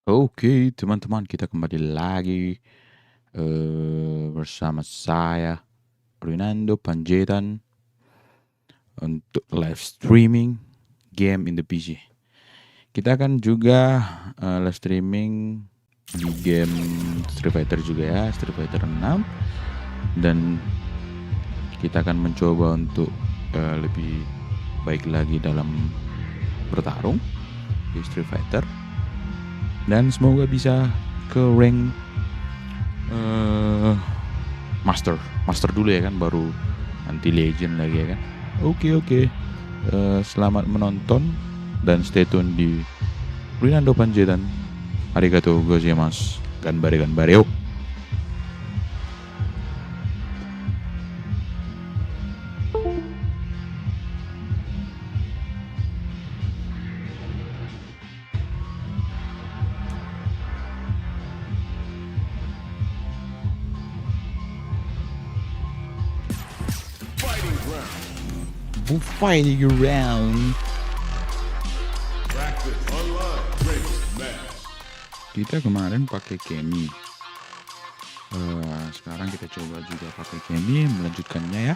Oke, teman-teman, kita kembali lagi bersama saya Rinando Panjaitan untuk live streaming game in the PC. Kita akan juga live streaming di game Street Fighter juga ya, Street Fighter 6, dan kita akan mencoba untuk lebih baik lagi dalam bertarung di Street Fighter. Dan semoga bisa ke rank master dulu ya kan, baru nanti legend lagi ya kan. Oke. Selamat menonton dan stay tune di Rinando Panjaitan. Arigatou gozaimasu. Ganbare. Yo. Fighting around. Kita kemarin pakai Kemi. Sekarang kita coba juga pakai Kemi, melanjutkannya ya.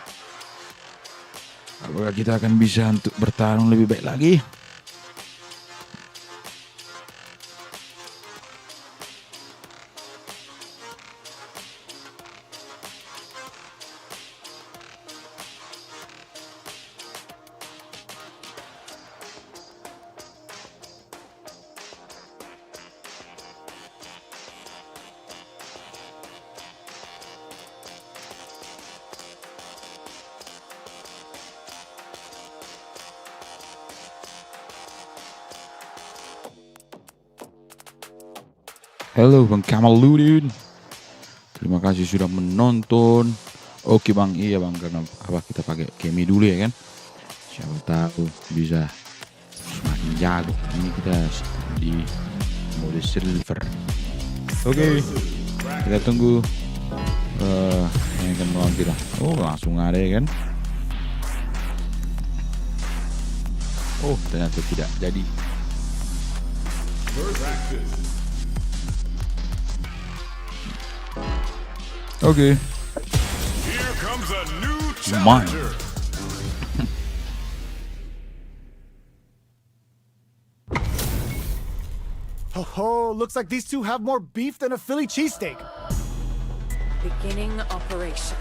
Apakah kita akan bisa untuk bertarung lebih baik lagi? Halo Bang Kamaludin, terima kasih sudah menonton. Oke Bang, iya Bang, karena apa kita pakai Kemi dulu ya kan. Siapa tahu bisa semakin jago. Ini kita di mode silver. Oke, kita tunggu yang akan melawan kita. Oh, langsung ada ya kan. Oh, ternyata tidak jadi. Okay. Here comes a new Mine. challenger. Oh, looks like these two have more beef than a Philly cheesesteak. Beginning operation.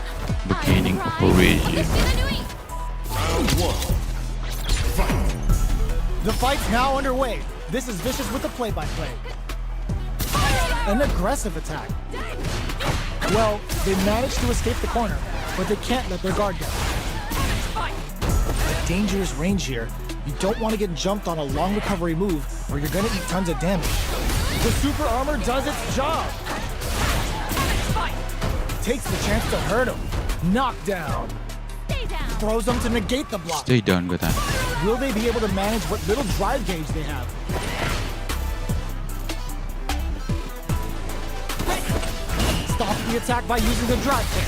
Beginning operation. Round one. The fight's now underway. This is Vicious with the play-by-play. An aggressive attack. Well, they managed to escape the corner, but they can't let their guard down. A dangerous range here. You don't want to get jumped on a long recovery move, or you're gonna eat tons of damage. The super armor does its job. Takes the chance to hurt him. Knockdown. Throws them to negate the block. Stay down kata. Will they be able to manage what little drive gauge they have? Stop the attack by using the drive kick.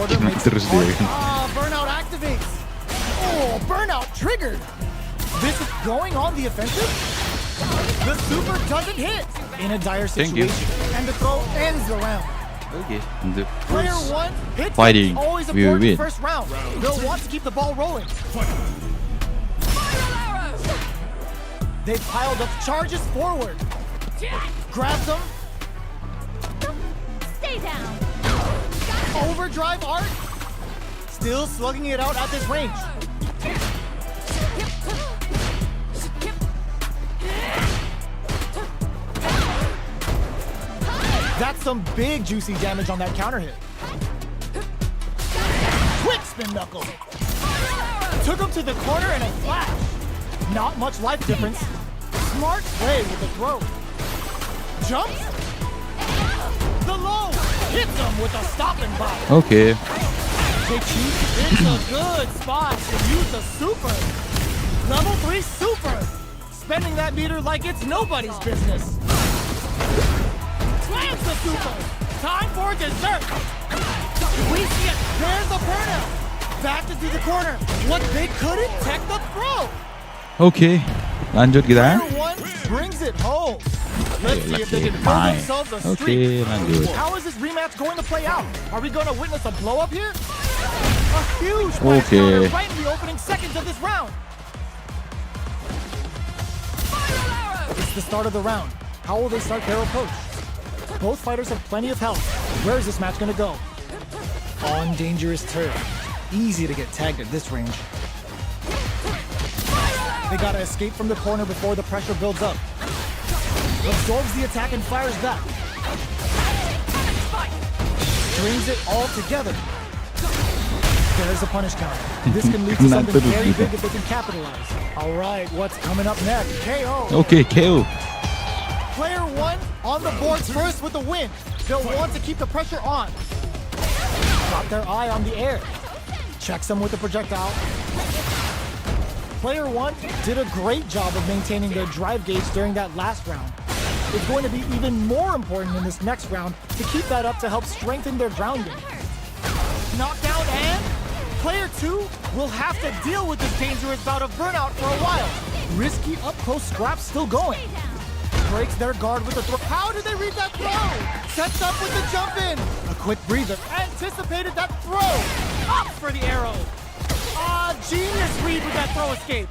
Order makes it Terus hard. dia. Burnout activates. Oh, burnout triggered. This is going on the offensive. The super doesn't hit in a dire Thank you. situation, and the throw ends the round. Okay. The Player first one hits fighting, is always we important win. first round. They'll want to keep the ball rolling. They piled up charges forward. Grabs them. Stay down. Overdrive art. Still slugging it out at this range. That's some big juicy damage on that counter hit. Quick spin knuckle. Took him to the corner in a flash. Not much life difference. Smart play with the throw. Jumps. The low. Hits him with a stopping block. Okay. Big Chief, it's a good spot to use the super. Level 3 super. Spending that meter like it's nobody's business. Slams the super. Time for dessert. We see it. There's the burnout. Back into the corner. What they couldn't tech the throw. Okay. Lanjut kita. Player one brings it home. Let's see if they can build Fine. themselves a Oke, streak. lanjut. How is this rematch going to play out? Are we going to witness a blow up here? A huge flash Okay. counter right in the opening seconds of this round. It's the start of the round. How will they start their approach? Both fighters have plenty of health. Where is this match going to go? On dangerous turf. Easy to get tagged at this range. They gotta escape from the corner before the pressure builds up. Absorbs the attack and fires back. Strings it all together. There's a punish counter. This can lead to something very big if they can capitalize. All right, what's coming up next? KO. Oke, KO. Player one on the boards first with the win. They'll want to keep the pressure on. Got their eye on the air. Checks them with the projectile. Player one did a great job of maintaining their drive gauge during that last round. It's going to be even more important in this next round to keep that up to help strengthen their grounding. Knockdown and player two will have to deal with this dangerous bout of burnout for a while. Risky up-close scraps still going. Breaks their guard with a throw. How did they read that throw? Sets up with the jump in. A quick breather. Anticipated that throw. Up for the arrow. Genius read with that throw escape.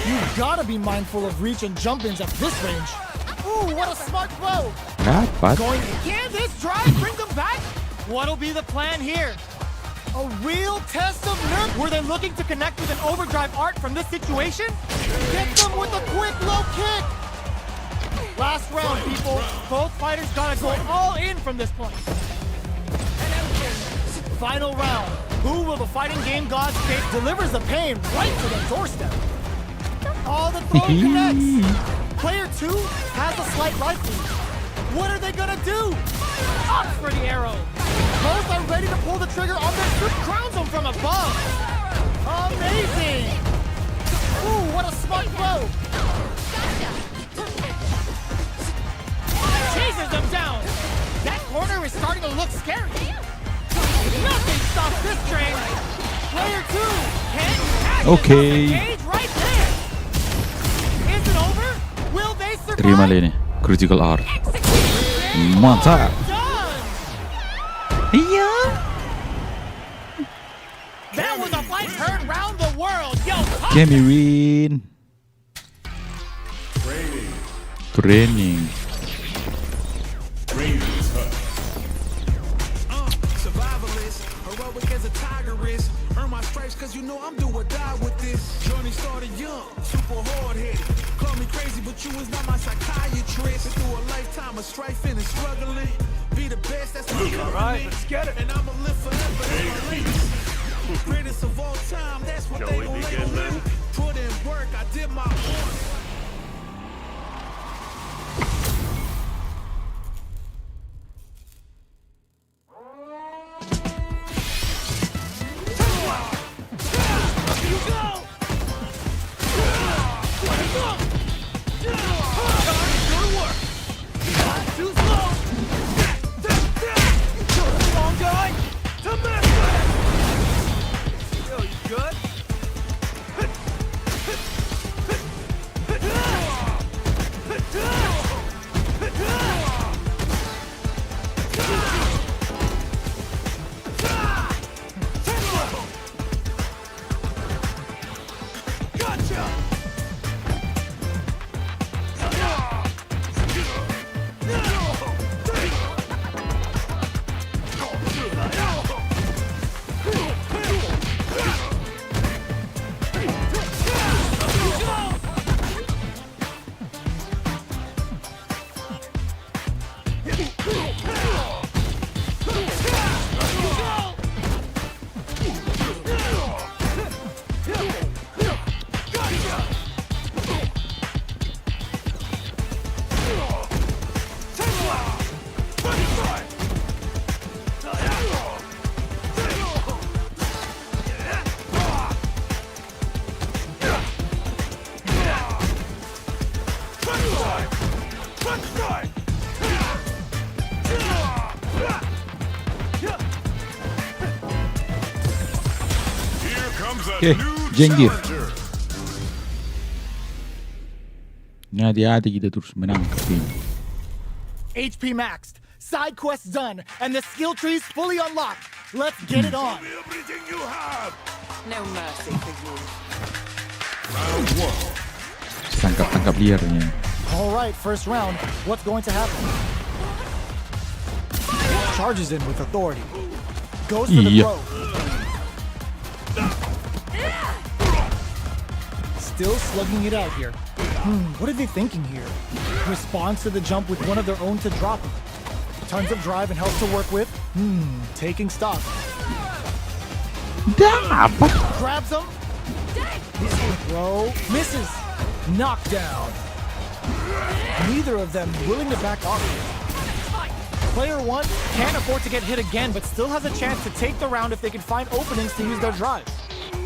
You've got to be mindful of reach and jump-ins at this range. Ooh, what a smart throw. Dapat. Going, can this drive bring them back? What'll be the plan here? A real test of nerve. Were they looking to connect with an overdrive art from this situation? Get them with a quick low kick. Last round, people. Both fighters gotta go all in from this point. Final round. Who will the fighting game gods pick? Delivers the pain right to their doorstep. All the throw connects. Player two has a slight life lead. What are they gonna do? Up for the arrow. Both are ready to pull the trigger on their suit. Crowns them from above. Amazing. Ooh, what a smart throw. Chases them down. That corner is starting to look scary. Nothing stops this train. Player two can catch Okay. the cage right there. Is it over? Will they survive? Terima ini. Critical art. Mantap. Done. Iya. That was a fight heard round the world. Yo, Kami win. Training. Survivalist, heroic as a tiger is. Earn my stripes cause you know I'm do or die with this. Journey started young, super hard-headed. Call me crazy, but you was not my psychiatrist. Been through a lifetime of strifing and struggling. Be the best, that's my covenant. let's get it. And I'ma live forever, that's my latest. Greatest of all time, that's what they gon' label me. Put in work, I did my part. Here comes a Okay, new Jenggir. challenger. Hati-hati kita terus menangkap ini. HP maxed, side quests done, and the skill tree's fully unlocked. Let's get it on. Everything you have. No mercy for you. Round 1. Tangkap liarnya. All right, first round. What's going to happen? Charges in with authority. Goes for the Iya. throw. Still slugging it out here. What are they thinking here? Responds to the jump with one of their own to drop it. Tons of drive and health to work with. Taking stock. Dapat. Grabs him. Throw. Misses. Knockdown. Neither of them willing to back off here. Player 1 can't afford to get hit again, but still has a chance to take the round if they can find openings to use their drive.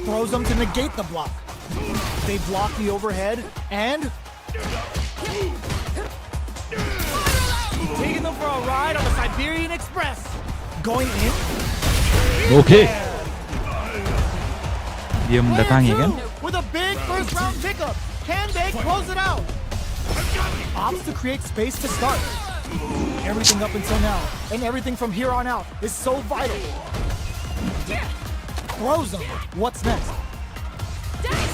Throws them to negate the block. They block the overhead, and taking them for a ride on the Siberian Express. Going in. Oke. Dia Player mendatangi 2 kan? with a big first round pickup. Can they close it out? Opts to create space to start. Everything up until now, and everything from here on out, is so vital. Throws them. What's next?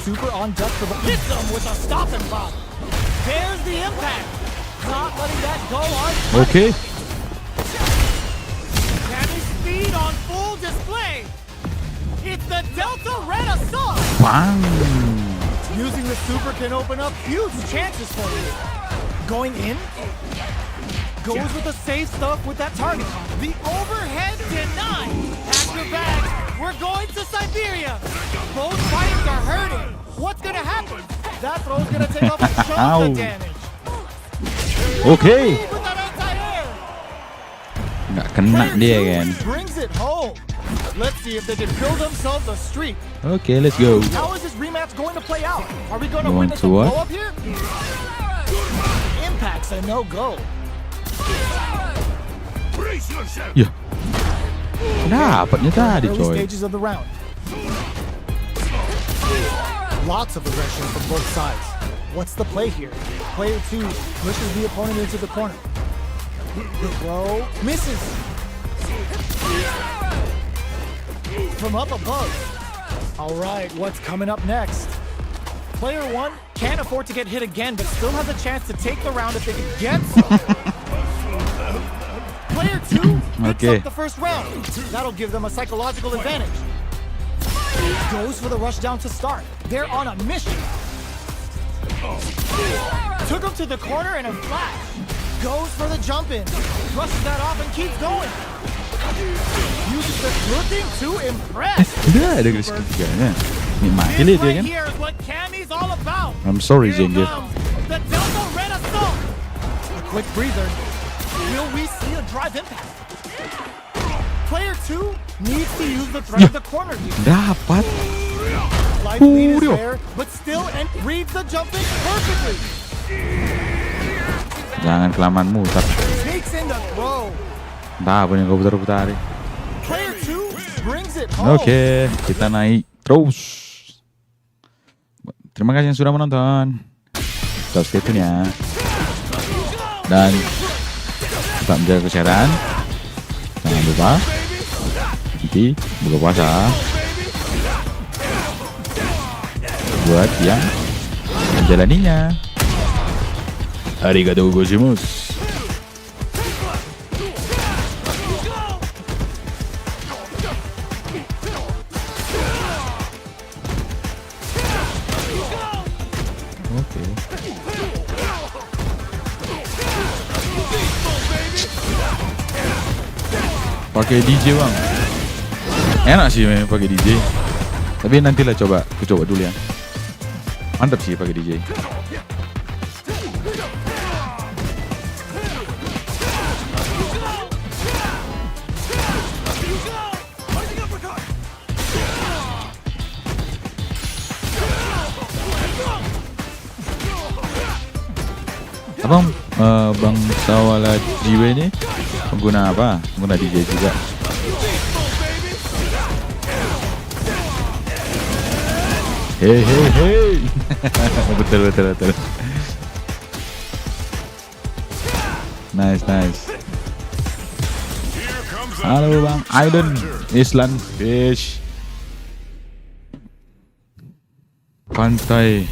Super on deck for the hits them with a stop and pop. There's the impact. Not letting that go on. Oke. Having speed on full display. It's the Delta Red Assault. Bang. Using the super can open up huge chances for you. Going in. Goes with the safe stuff with that target. The overhead denied. Pack your bags. We're going to Siberia. Both fighters are hurting. What's gonna happen? That throw's gonna take off a chunk Ow. of damage. Oke. With that anti-air. Nggak kena dia kan. Brings it home. Let's see if they can build themselves a streak. Oke, let's go. How is this rematch going to play out? Are we going to Going witness to a what? blow up here? Impact's a no-go. Brace yourself. Ya. Dapatnya tadi Early coy. stages of the round. Lots of aggression from both sides. What's the play here? Player 2 pushes the opponent into the corner. The throw misses. From up above. All right, what's coming up next? Player 1 can't afford to get hit again, but still has a chance to take the round if they can get some. Player 2 picks Okay. up the first round. That'll give them a psychological advantage. Goes for the rush down to start. They're on a mission. Took him to the corner in a flash. Goes for the jump in. Brushes that off and keeps going. Uses the looking to impress. Udah ada garis ketiganya. Nikmati lihat This dia right kan. here is what Cammy's all about. I'm sorry Here Zengi. comes the Delta Red Assault. A quick breather. Will we see a drive impact? Player 2 needs to use the threat of the corner here. Dapat. Life lead is Udah. there, but still and reads the jumping perfectly. Jangan kelamaan mutar. Sneaks in the throw. Entah apa yang kau putar-putar. Player 2 brings it home. Oke, kita naik terus. Terima kasih yang sudah menonton. Tetap stay tune ya. Dan tetap menjaga kesehatan. Jangan lupa nanti buka puasa buat yang menjalaninya. Arigatou gozaimasu. Oke. Pakai DJ bang. Enak sih memang pakai DJ. Tapi nantilah aku coba dulu ya. Mantap sih pakai DJ. Abang Bang Sawala Jiwa ini pengguna apa? Pengguna DJ juga. Hei. Betul. Nice. Here comes a Halo new Bang Aiden, challenger. Island Fish. Pantai.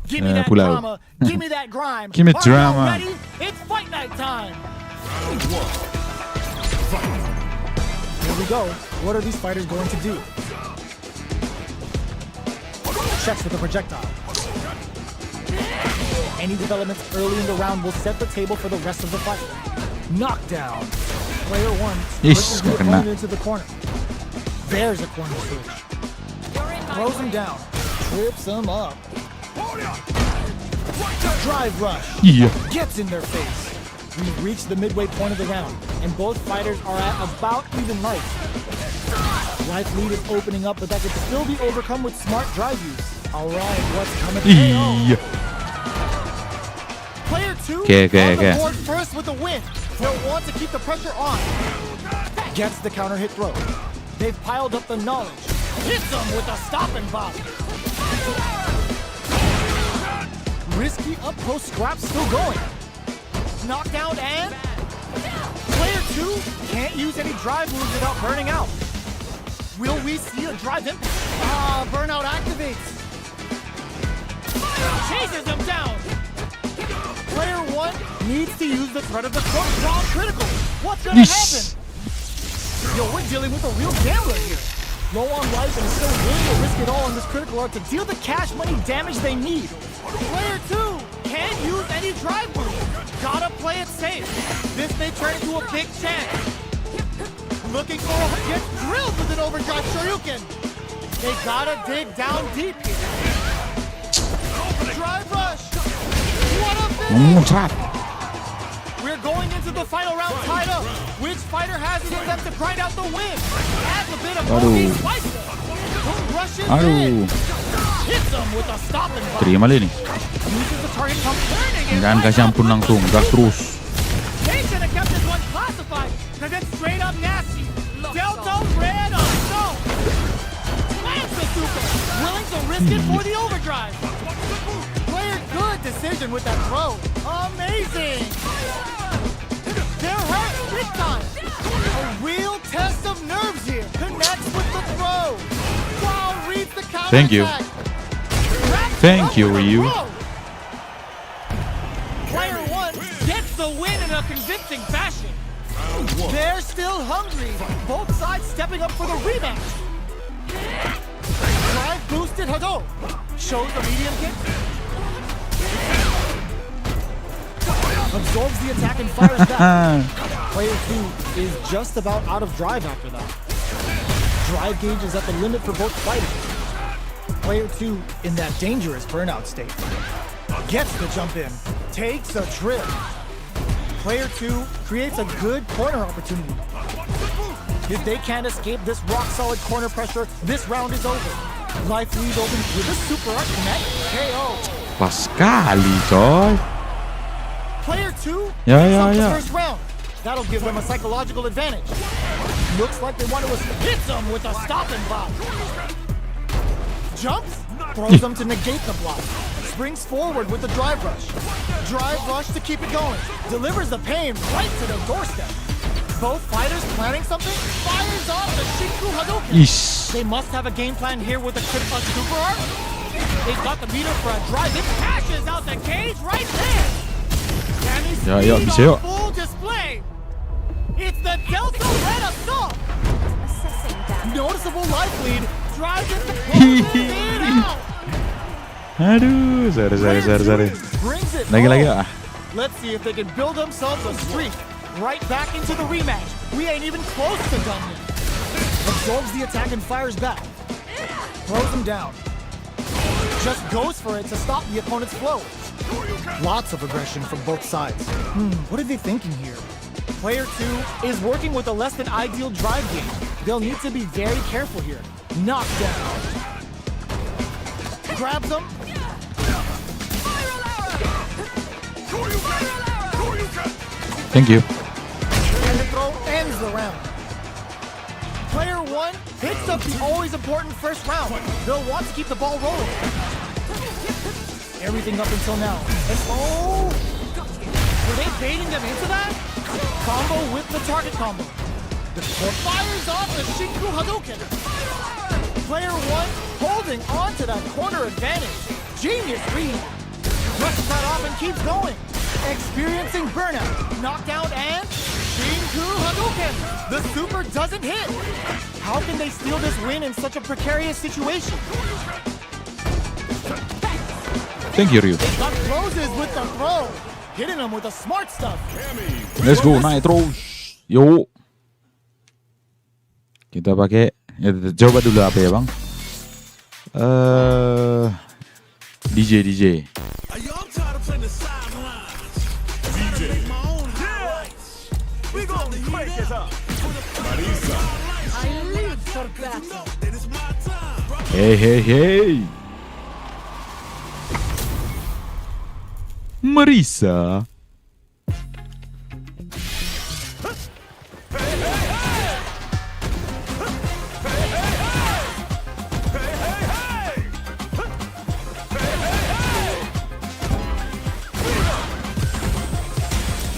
Give me that pulau. drama. Give me that grime. Give me Are drama. you ready? It's fight night time. Round 1. Here we go. What are these fighters going to do? Checks with a projectile. Any developments early in the round will set the table for the rest of the fight. Knockdown. Player 1 pushes the kena. opponent into the corner. There's a corner switch. Throws him down. Trips him up. Drive rush. Iya. Gets in their face. We've reached the midway point of the round, and both fighters are at about even life. Life lead is opening up, but that could still be overcome with smart drive use. All right, what's coming? Iya. Player 2 Okay. on the board first with a win. They'll want to keep the pressure on. Gets the counter hit throw. They've piled up the knowledge. Hits them with a stop and bop. Risky up close scrap still going. Knockdown and player 2 can't use any drive moves without burning out. Will we see a drive impact? Burnout activates. Chases him down. Player 1 needs to use the threat of the draw critical. What's gonna happen? Yo, we're dealing with a real gambler here. Low on life and still willing to risk it all on this critical art to deal the cash money damage they need. Player 2 can't use any drive moves. Gotta play it safe. This may turn into a big chance. Looking for a gets drilled with an overdrive Shoryuken. They gotta dig down deep here. Drive rush. What a finish. Muncrat. We're going into the final round tied up. Which fighter has it in them to grind out the win? Adds a bit of bogey spice. Rushes in. Hits them with a stop and bop. Terima li ni. Uses the target pump turning and Jangan kasih ampun langsung, gas terus. They should have kept this one classified, because it's straight up nasty. Delta red on stone. Lands the super, willing to risk it for the overdrive. Player good decision with that throw. Amazing. They're hurt big time. A real test of nerves here. Connects with the throw. Wow, reads the counter Thank you. attack. Thank you, Ryu. Player 1 gets the win in a convincing fashion. They're still hungry. Both sides stepping up for the rematch. Drive boosted Hado. Shows the medium kick. Absorbs the attack and fires back. Player 2 is just about out of drive after that. Drive gauge is at the limit for both fighters. Player 2 in that dangerous burnout state. Gets the jump in. Takes a trip. Player 2 creates a good corner opportunity. If they can't escape this rock-solid corner pressure, this round is over. Life lead opens with a super art connect. KO. Pas sekali, coy. Player 2 Yeah, picks yeah, up the yeah. first round. That'll give them a psychological advantage. Looks like they want to hit them with a stop and bop. Jumps, throws them to negate the block. Springs forward with the drive rush. Drive rush to keep it going. Delivers the pain right to the doorstep. Both fighters planning something. Fires off the Shinku Hadouken. Ish. They must have a game plan here with a critical super art. They've got the meter for a drive. It pashes out the cage right there. And he's Ya, ya, speed bisa, on yuk. full display. It's the Delta Red Assault. Noticeable life lead. Drives it to close it out. Aduh, sorry. Brings it Lagi home. ah. Let's see if they can build themselves a streak. Right back into the rematch. We ain't even close to done yet. Absorbs the attack and fires back. Throws him down. Just goes for it to stop the opponent's flow. Lots of aggression from both sides. What are they thinking here? Player 2 is working with a less than ideal drive game. They'll need to be very careful here. Knockdown. Grabs him. Thank you. And the throw ends the round. Player 1 picks up the always important first round. They'll want to keep the ball rolling. Everything up until now. And Were they baiting them into that? Combo with the target combo. The core fires off the Shinku Hadouken. Player 1 holding on to that corner advantage. Genius read. Brushes that off and keeps going. Experiencing burnout, knockdown, and Shinku Hadouken. The super doesn't hit. How can they steal this win in such a precarious situation? Thank you, Ryu. They got closes with the throw. Hitting them with the smart stuff. Let's go, naik terus. Yuk. Kita pakai, ya, coba dulu apa ya bang? DJ. Are y'all tired of playing the sidelines? DJ. Make my own highlights. We gonna crank it up. I live for battle. That is my time. Hey. Marisa.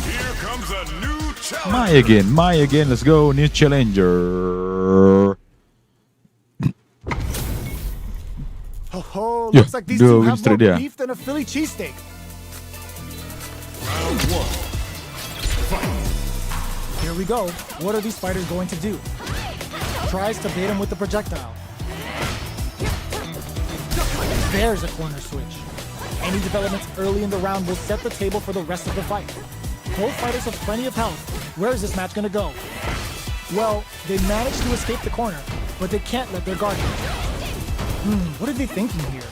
Here comes a new challenge. My again. Let's go, new challenger. Oh, Yeah, looks like these dua two win have straight more dia. beef than a Philly cheesesteak. Round 1. Here we go. What are these fighters going to do? Tries to bait him with the projectile. There's a corner switch. Any developments early in the round will set the table for the rest of the fight. Both fighters have plenty of health. Where is this match going to go? Well, they managed to escape the corner, but they can't let their guard down. What are they thinking here?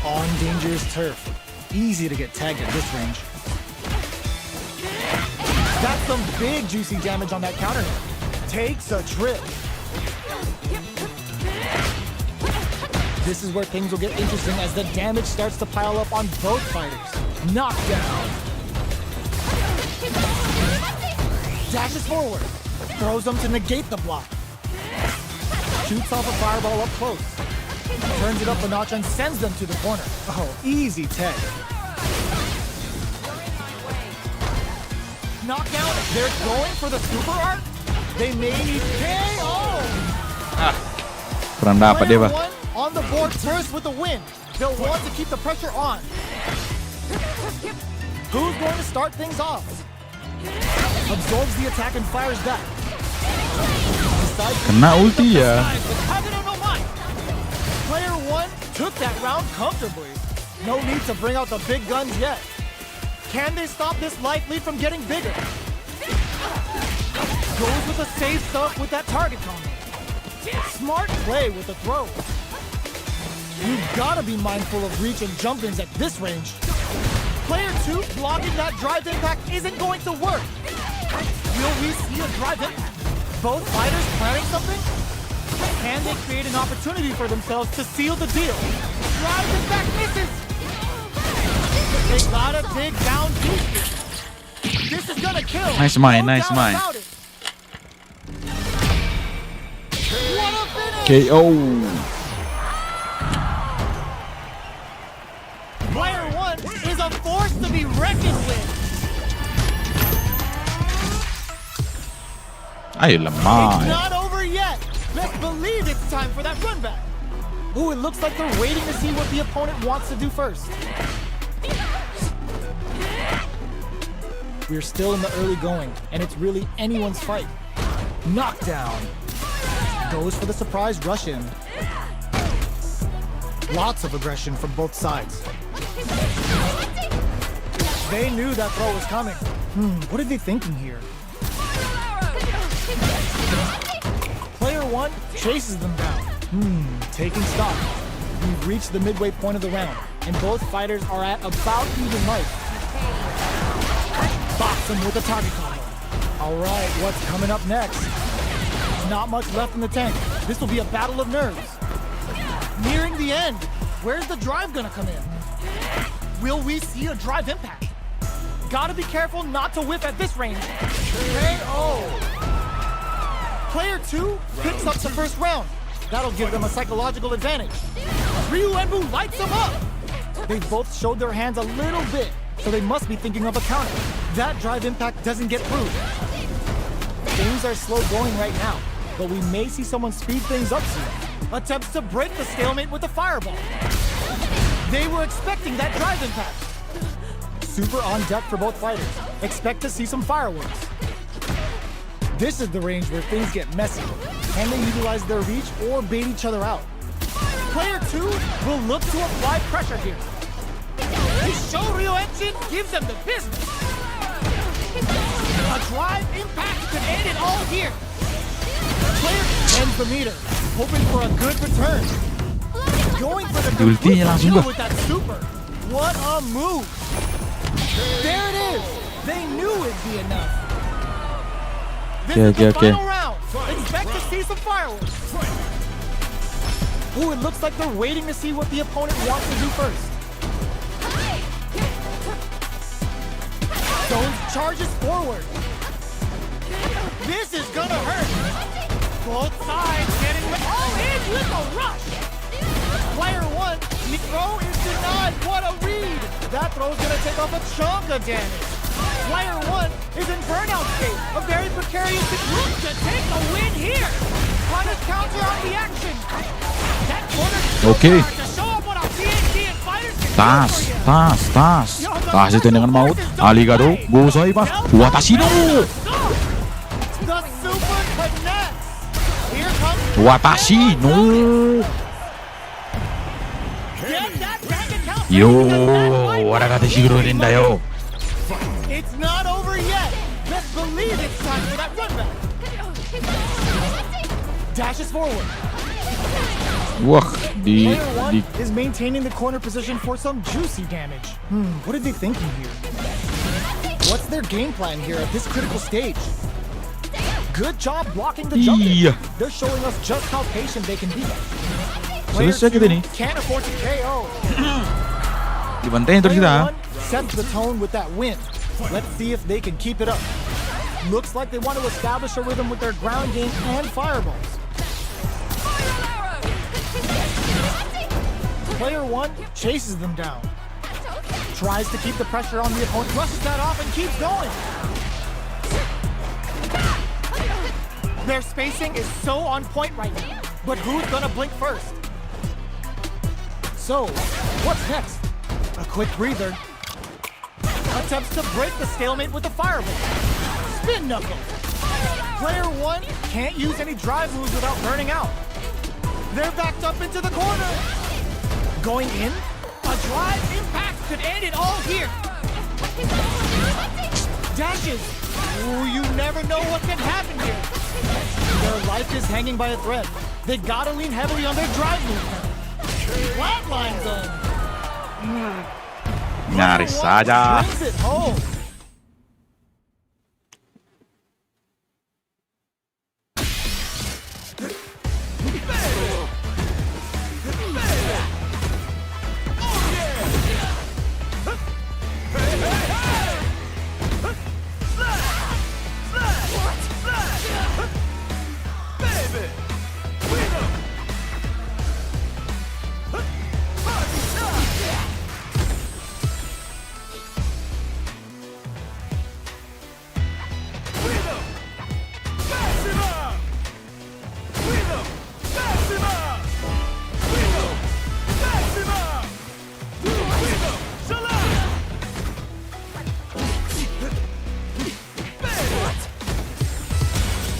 On dangerous turf. Easy to get tagged at this range. That's some big juicy damage on that counter hit. Takes a trip. This is where things will get interesting as the damage starts to pile up on both fighters. Knockdown. Dashes forward. Throws them to negate the block. Shoots off a fireball up close. Turns it up a notch and sends them to the corner. Oh, easy tag. Knockdown. They're going for the super art. They may need KO. Kurang dapat dia, Player Pak. 1 on the board first with the win. They'll want to keep the pressure on. Who's going to start things off? Absorbs the attack and fires back. Decides to Kena fight ulti the ya. side with Kagero no Mai. Player 1 took that round comfortably. No need to bring out the big guns yet. Can they stop this life lead from getting bigger? Goes with the safe stuff with that target combo. Smart play with the throw. You've got to be mindful of reach and jump-ins at this range. Player 2 blocking that drive impact isn't going to work. Will we see a drive impact? Both fighters planning something? Can they create an opportunity for themselves to seal the deal? Drive impact misses! They gotta dig down deep. This is gonna kill. Nice mind, No nice doubt mind. about it. What a finish! KO. Player 1 is a force to be reckoned with. Ayo It's lemah. not over yet. Let's believe it's time for that run back. Ooh, it looks like they're waiting to see what the opponent wants to do first. We're still in the early going, and it's really anyone's fight. Knockdown. Goes for the surprise rush in. Lots of aggression from both sides. They knew that throw was coming. What are they thinking here? Player 1 chases them down. Taking stock. We've reached the midway point of the round, and both fighters are at about even life. Box him with a target combo. All right, what's coming up next? Not much left in the tank. This will be a battle of nerves. Nearing the end. Where's the drive gonna come in? Will we see a drive impact? Gotta be careful not to whip at this range. KO. Player 2 picks up the first round. That'll give them a psychological advantage. Ryu and Boo lights them up. They both showed their hands a little bit. so they must be thinking of a counter. That drive impact doesn't get through. Things are slow going right now, but we may see someone speed things up soon. Attempts to break the stalemate with a fireball. They were expecting that drive impact. Super on deck for both fighters. Expect to see some fireworks. This is the range where things get messy. Can they utilize their reach or bait each other out? Player 2 will look to apply pressure here. The Shoryu engine gives them the business. A drive impact could end it all here. Player ends the meter, hoping for a good return. Going for the Ultinya langsung kill bah. with that super. What a move! There it is. They knew it'd be enough. This is the final round. Expect to see some fireworks. Ooh, it looks like they're waiting to see what the opponent wants to do first. Stones charges forward. This is gonna hurt. Both sides getting all in with a rush. Player 1, Mikro is denied. What a read. That throw's gonna take off a chunk of damage. Player 1 is in burnout state. A very precarious situation to take a win here. Trying to counter out the action. That corner Oke. to show up what our TNT and fighters can do Tas, for you. tas, tas. Tas itu dengan maut. Arigato, gozaimasu. Watashi no. The super connects. Here comes Watashi no. Get that bank account. Yo, waragate shiguro da yo. It's not over yet. Let's believe it's time for that run back. Dashes forward. Wah, di Player 1 is maintaining the corner position for some juicy damage. What are they thinking here? What's their game plan here at this critical stage? Good job blocking the jump in. Iya. They're showing us just how patient they can be. Player Selesai kita 2 nih. can't afford to KO. Dibantai terus Player kita. 1 sets the tone with that win. Let's see if they can keep it up. Looks like they want to establish a rhythm with their ground game and fireballs. Player 1 chases them down. Tries to keep the pressure on the opponent, brushes that off and keeps going. Their spacing is so on point right now. But who's gonna blink first? So, what's next? A quick breather. Attempts to break the stalemate with a fireball. Spin knuckle. Player 1 can't use any drive moves without burning out. They're backed up into the corner. Going in? A drive impact could end it all here. Dashes. Ooh, you never know what can happen here. Their life is hanging by a thread. They gotta lean heavily on their drive movement. Flatline zone. Nyaris saja. Brings it home.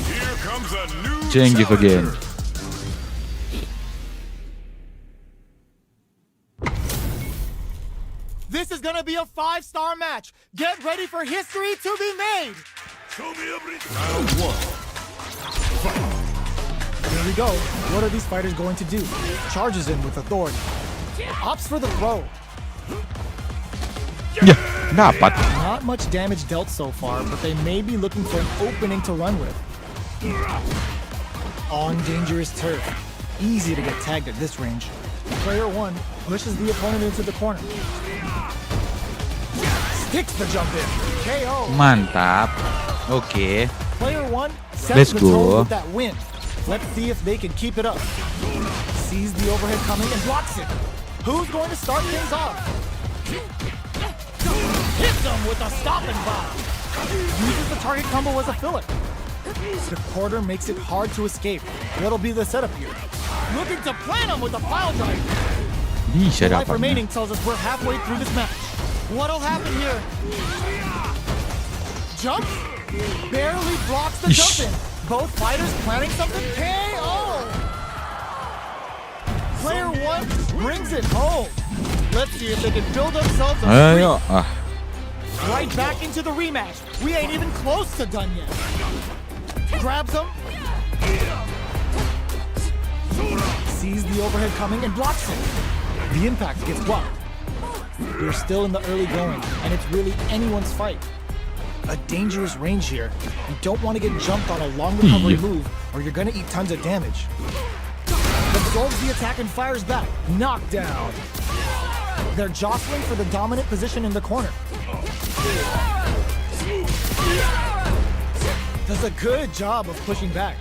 Here comes a new Zangief again. challenger. This is gonna be a 5-star match. Get ready for history to be made. Round 1. Here we go. What are these fighters going to do? Charges in with authority. Opts for the throw. Ya, dapat. Not much damage dealt so far, but they may be looking for an opening to run with. On dangerous turf. Easy to get tagged at this range. Player 1 pushes the opponent into the corner. Sticks the jump in. KO. Mantap. Oke. Player 1 sets Let's the go. tone with that win. Let's see if they can keep it up. Sees the overhead coming and blocks it. Who's going to start things off? him with a stopping bomb. Uses the target combo as a filler. The quarter makes it hard to escape. What'll be the setup here? Looking to plant him with a pile driver. Bisa Life dapatnya. remaining tells us we're halfway through this match. What'll happen here? Jump? Barely blocks the Ish. jump in. Both fighters planning something. KO! Player one brings it home. Let's see if they can build themselves a Ayo. streak. Right back into the rematch. We ain't even close to done yet. Grabs him. Sees the overhead coming and blocks it. The impact gets blocked. We're still in the early going, and it's really anyone's fight. A dangerous range here. You don't want to get jumped on a long recovery Yeah. move, or you're gonna eat tons of damage. Absorbs the attack and fires back. Knockdown. They're jostling for the dominant position in the corner. Does a good job of pushing back.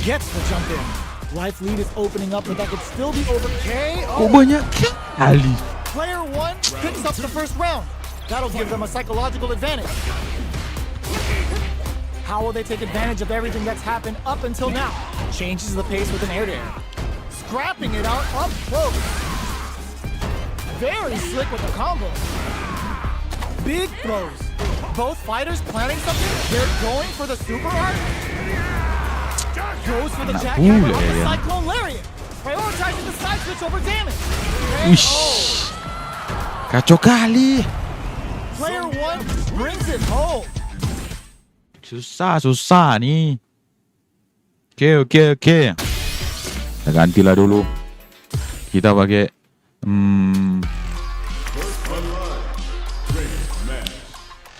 Gets the jump in. Life lead is opening up, but that could still be over. Kok KO. banyak kali? Player one picks up the first round. That'll give them a psychological advantage. How will they take advantage of everything that's happened up until now? Changes the pace with an air-to-air. Scrapping it out up close. Very slick with the combo. Big throws. Both fighters planning something. They're going for the super art. Goes for the Anak jackhammer bule on the ya. cyclone lariat. Prioritizing the side switch over damage. Wish. Kacau kali. Player one brings it home. Susah nih. Oke. Kita gantilah dulu. Kita pakai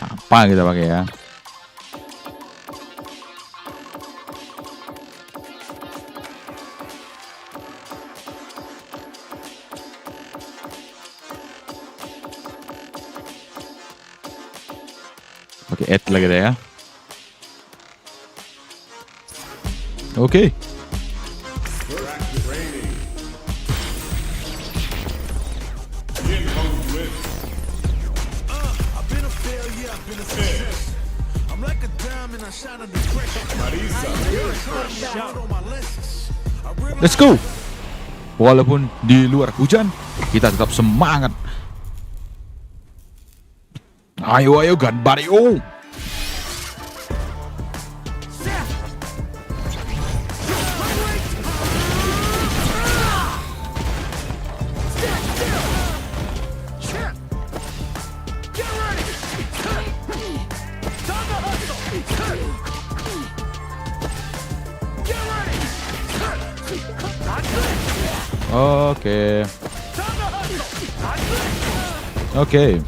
apa kita pakai ya? Pakai add lagi deh ya. Oke. I've been a failure, I've been a success. I'm like a diamond, I shine under pressure. Shout on my lessons. I realize Let's go. Walaupun di luar hujan, kita tetap semangat. Ayo Ganbario. Oke.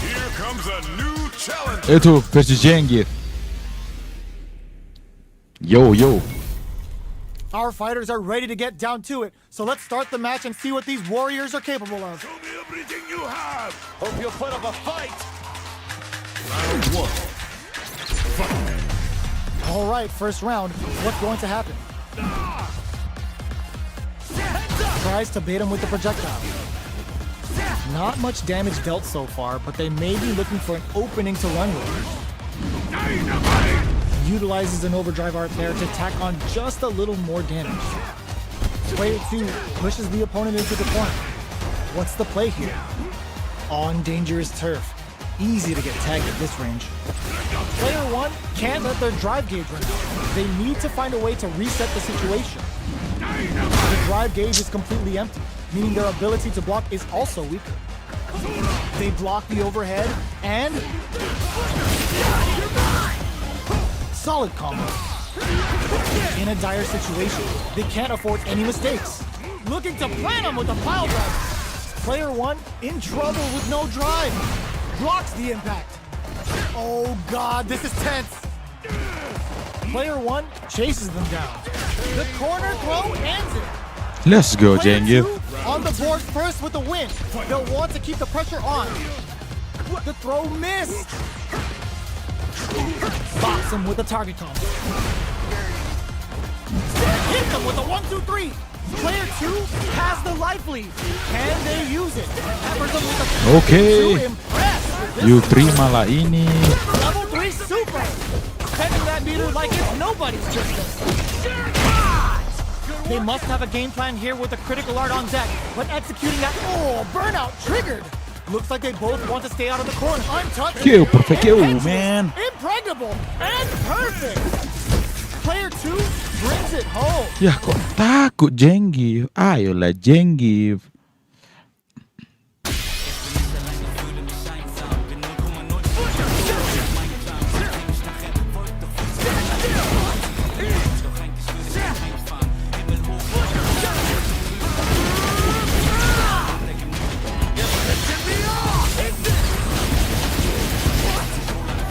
Here comes a new challenger. Itu versi Jenggir. Yo. Our fighters are ready to get down to it, so let's start the match and see what these warriors are capable of. Show me everything you have. hope you'll put up a fight. Round one. All right, first round. What's going to happen? Tries to bait him with the projectile. Not much damage dealt so far, but they may be looking for an opening to run with. Utilizes an overdrive art there to tack on just a little more damage. Player 2 pushes the opponent into the corner. What's the play here? On dangerous turf. Easy to get tagged at this range. Player 1 can't let their drive gauge run out. They need to find a way to reset the situation. The drive gauge is completely empty, meaning their ability to block is also weaker. They block the overhead and... solid combo. In a dire situation, they can't afford any mistakes. Looking to plant him with a pile drive. Player 1 in trouble with no drive. Blocks the impact. Oh God, this is tense. Player 1 chases them down. The corner throw ends it. Let's go, Player Zangief. 2 on the board first with the win. They'll want to keep the pressure on. The throw missed. Box him with a target combo. Hit them with a 1-2-3. Player 2 has the life lead. Can they use it? Peppers them with a Okay. to impress with this You terima lah ini. level 3 super. Spending that meter like it's nobody's business. They must have a game plan here with the critical art on deck, but executing that burnout triggered. Looks like they both want to stay out of the corner. Untouched. Kill, perfect kill, Impetuous, man. Impregnable and perfect. Player 2 brings it home. Ya kok takut Zangief. Ayolah Zangief.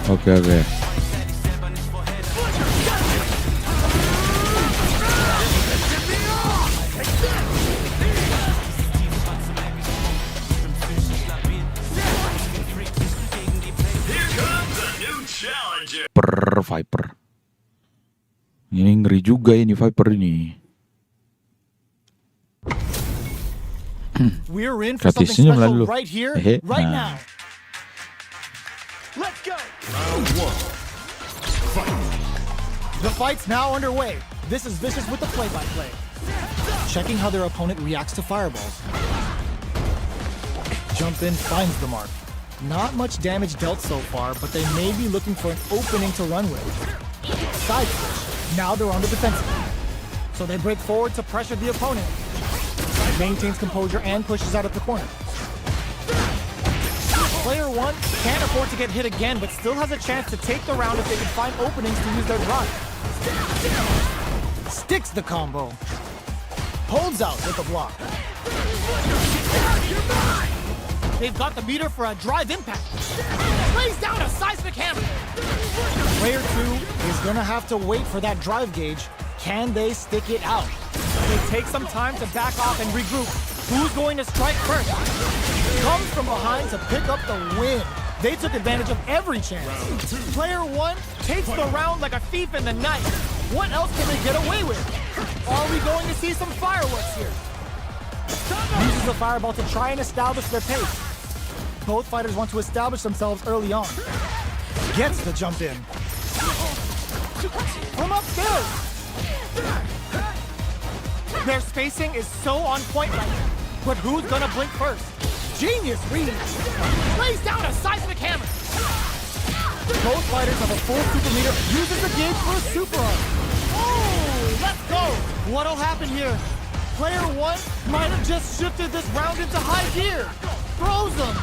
Oke. Here comes a new challenger. Viper. Ini ngeri juga ini Viper ini. We're in for Kasih something senyum lah special dulu. right here, Hehe, right nah. now. Let's go. Round 1. The fight's now underway. This is Vicious with the play-by-play. Checking how their opponent reacts to fireballs. Jump in finds the mark. Not much damage dealt so far, but they may be looking for an opening to run with. Side switch. Now they're on the defensive. So they break forward to pressure the opponent. Maintains composure and pushes out of the corner. Player 1 can't afford to get hit again, but still has a chance to take the round if they can find openings to use their drive. Sticks the combo. Holds out with the block. They've got the meter for a drive impact. Lays down a seismic hammer. Player 2 is gonna have to wait for that drive gauge. Can they stick it out? They take some time to back off and regroup. Who's going to strike first? Comes from behind to pick up the win. They took advantage of every chance. Player 1 takes the round like a thief in the night. What else can they get away with? Are we going to see some fireworks here? Uses the fireball to try and establish their pace. Both fighters want to establish themselves early on. Gets the jump in. From upstairs. Their spacing is so on point right now. But who's gonna blink first? Genius read. Lays down a seismic hammer. Both fighters have a full super meter. Uses the gauge for a super arm. Oh, let's go. What'll happen here? Player 1 might have just shifted this round into high gear. Throws him.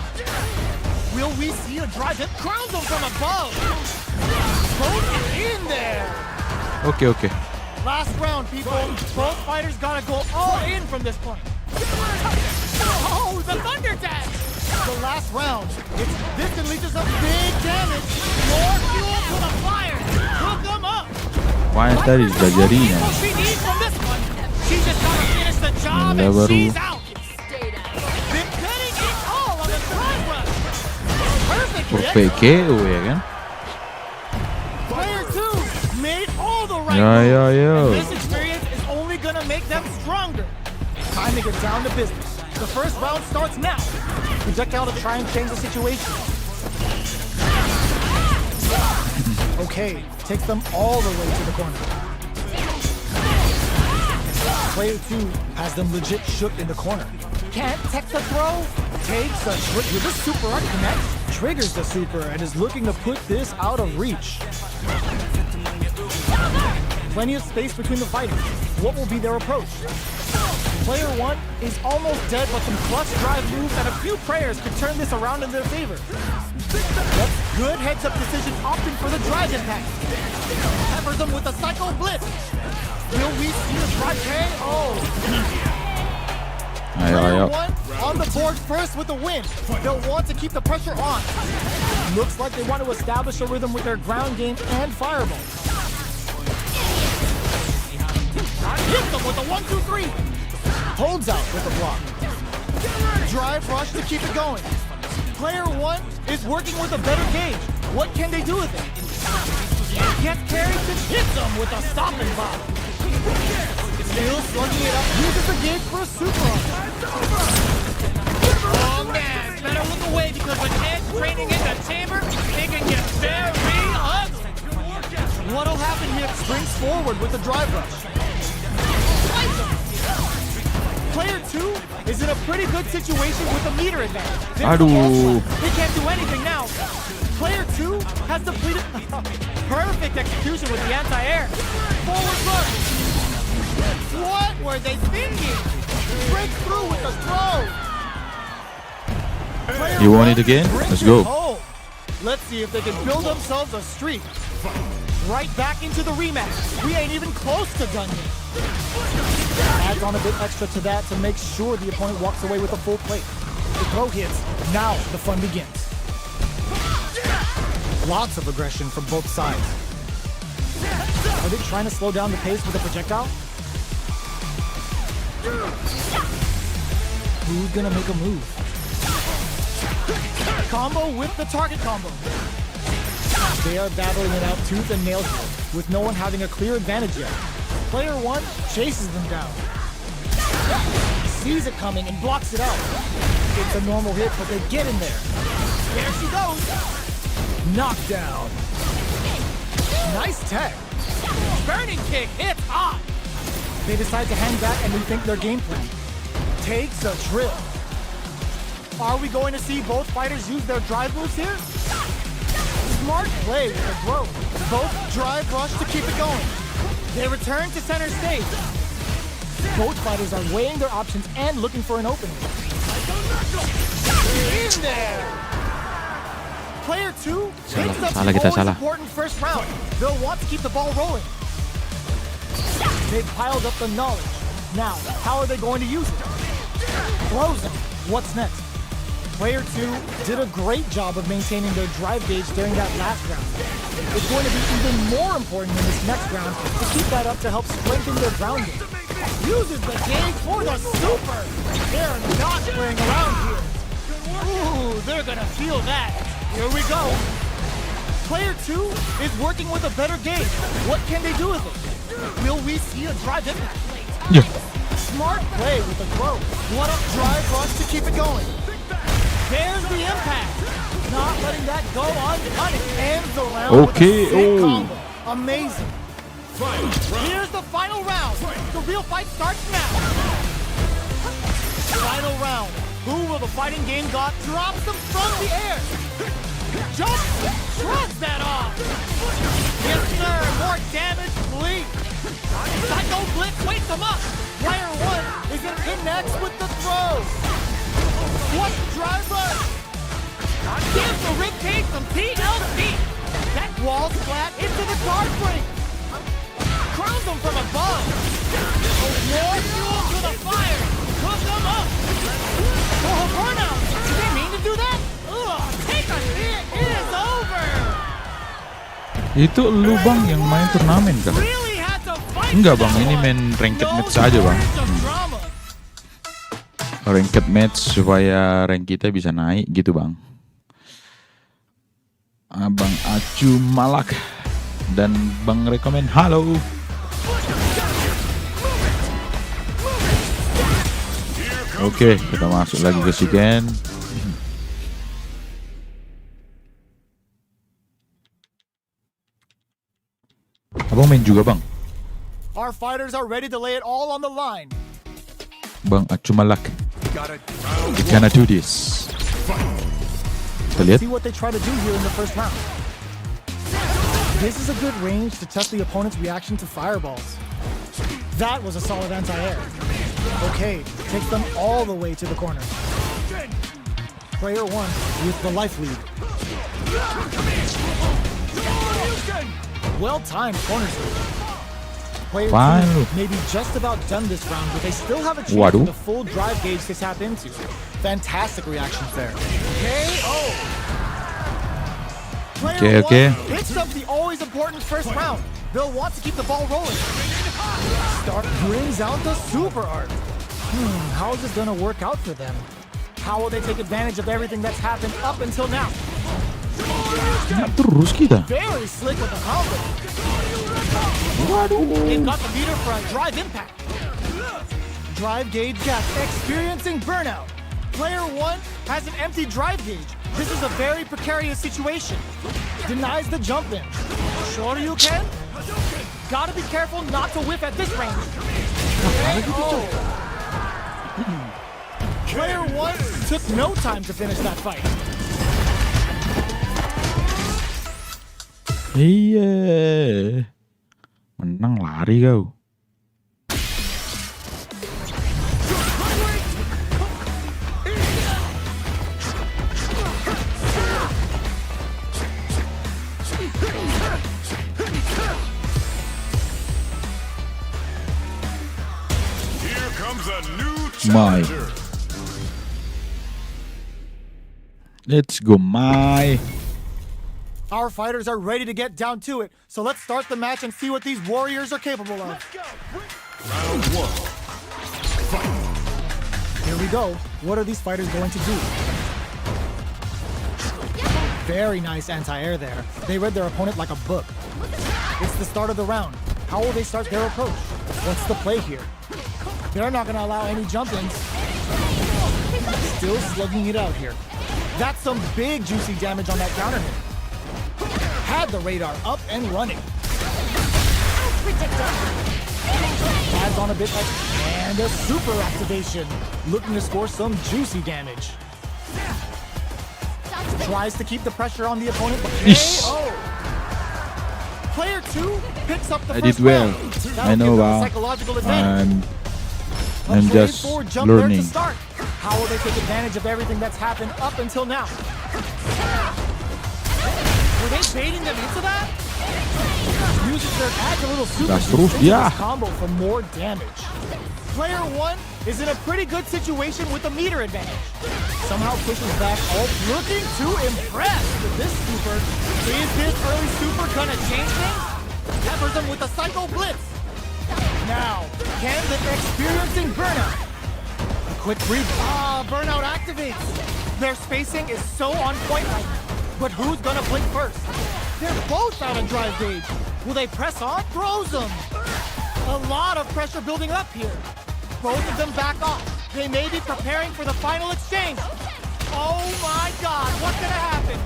Will we see a drive hit? Crowns him from above. Both in there. Oke. Last round, people. Both fighters gotta go all in from this point. Oh, the Thunder Dash! The last round. This can lead to some big damage. More fuel to the fire. Hook them up. Wah tadi sudah jadinya. What she needs from this one. She just gotta finish the job and baru. she's out. Been betting it all on the drive rush. Perfect Per hit. PKO ya kan? Player 2 made all the right Yo. moves. And this experience is only gonna make them stronger. Time to get down to business. The first round starts now. Projectile to try and change the situation. Okay, takes them all the way to the corner. Player 2 has them legit shook in the corner. Can't tech the throw. Takes a trick with the super art connect. Triggers the super and is looking to put this out of reach. Plenty of space between the fighters. What will be their approach? Player 1 is almost dead, but some clutch drive moves and a few prayers could turn this around in their favor. Yep, good heads-up decision opting for the Dragon Pack. Peppers them with a Psycho Blitz. Will we see the drive K? Oh. Ayo, Player ayo. 1 on the board first with the win. They'll want to keep the pressure on. Looks like they want to establish a rhythm with their ground game and fireball. Hit them with a 1-2-3. Holds out with a block. Drive rush to keep it going. Player 1 is working with a better gauge. What can they do with it? Gets carried to hit them with a stopping bomb. Still slugging it up. Uses the gauge for a super. Oh man, better look away because when Ed's training in the chamber, it can get very ugly. What'll happen here? Springs forward with the drive rush. Player 2 is in a pretty good situation with a meter advantage. There's the Aduh. wall slap. They can't do anything now. Player 2 has depleted. Perfect execution with the anti-air. Forward rush. What were they thinking? Break through with the throw. Player You want it 1 again? brings Let's it go. home. Let's see if they can build themselves a streak. Right back into the rematch. We ain't even close to done yet. Adds on a bit extra to that to make sure the opponent walks away with a full plate. The throw hits. Now the fun begins. Lots of aggression from both sides. Are they trying to slow down the pace with a projectile? Who's gonna make a move? Combo with the target combo. They are battling it out tooth and nail here, with no one having a clear advantage yet. Player 1 chases them down. Sees it coming and blocks it out. It's a normal hit, but they get in there. There she goes. Knockdown. Nice tech. Burning kick hits hot. They decide to hang back and rethink their game plan. Takes a trip. Are we going to see both fighters use their drive moves here? Smart play with the throw. Both drive rush to keep it going. They return to center stage. Both fighters are weighing their options and looking for an opening. In there! Player 2 picks up Salah the kita, always salah. important first round. They'll want to keep the ball rolling. They've piled up the knowledge. Now, how are they going to use it? Throws them. What's next? Player 2 did a great job of maintaining their drive gauge during that last round. It's going to be even more important in this next round to keep that up to help strengthen their ground game. Uses the gauge for the super. They're not playing around here. Ooh, they're gonna feel that. Here we go. Player 2 is working with a better gauge. What can they do with it? Will we see a drive impact? Yeah. Smart play with the throw. What up drive rush to keep it going. There's the impact. Not letting that go unpunished. Ends the round Okay, with a sick oh. combo. Amazing. Here's the final round. The real fight starts now. Final round. Who will the fighting game got? Drops them from the air. Jumps, shrugs that off. Yes, sir. More damage, please. Psycho Blitz wakes him up. Player 1 is in connects with the throw. What drive rush? Gives the ribcage some TLC. That wall splat into the guard break. Crowns them from above. More fuel to the fire. Cook them up. Oh, burnout. Did they mean to do that? Ugh, take a hit. It is over. Itu lu bang yang main turnamen kah? Really had to fight Enggak for bang, that ini one. main ranked No match aja bang. shortage of drama. Ranked match supaya rank kita bisa naik gitu bang. Abang Acu Malak dan Bang Rekomen halo. Oke, kita masuk lagi ke Shigen. Abang main juga bang. Our fighters are ready to lay it all on the line. Bang Acu Malak. We gonna do this. Kita lihat. See what they try to do here in the first round. This is a good range to test the opponent's reaction to fireballs. That was a solid anti-air. Okay, takes them all the way to the corner. Player 1 with the life lead. Well-timed corner sweep. Player Fine. 2 may be just about done this round, but they still have a chance Waduh. with the full drive gauge to tap into. Fantastic reactions there. KO! Player Okay. 1 picks up the always important first round. They'll want to keep the ball rolling. Stark brings out the super art. How is this gonna work out for them? How will they take advantage of everything that's happened up until now? Nah, terus kita. Very slick with the combo. They've got the meter for a drive impact. Drive gauge gap experiencing burnout. Player 1 has an empty drive gauge. This is a very precarious situation. Denies the jump in. Shoryuken? Gotta be careful not to whiff at this range. Player 1 took no time to finish that fight. Iya. Menang lari kau. Here comes a new My. challenger. Let's go, my. Our fighters are ready to get down to it, so let's start the match and see what these warriors are capable of. Round 1. Here we go. What are these fighters going to do? Very nice anti-air there. They read their opponent like a book. It's the start of the round. How will they start their approach? What's the play here? They're not going to allow any jump-ins. Still slugging it out here. That's some big juicy damage on that counter hit. Had the radar up and running. Adds on a bit like, and a super activation. Looking to score some juicy damage. Tries to keep the pressure on the opponent, but Ish. KO. Player 2 picks up the I first did well. round. That'll I know, give them a wow. psychological advantage. I'm A just straightforward jump there learning. to start. How will they take advantage of everything that's happened up until now? Were they baiting them into that? Uses their adds a little super Gas juice terus into dia. this combo for more damage. Player 1 is in a pretty good situation with a meter advantage. Somehow pushes back all looking to impress with this super. Is this early super gonna change things? Peppers him with a Psycho Blitz. Now, can the experiencing burnout? A quick breathe. Burnout activates. Their spacing is so on point right now. But who's gonna blink first? They're both out of drive gauge. Will they press on? Throws them. A lot of pressure building up here. Both of them back off. They may be preparing for the final exchange. Oh my God, what's gonna happen?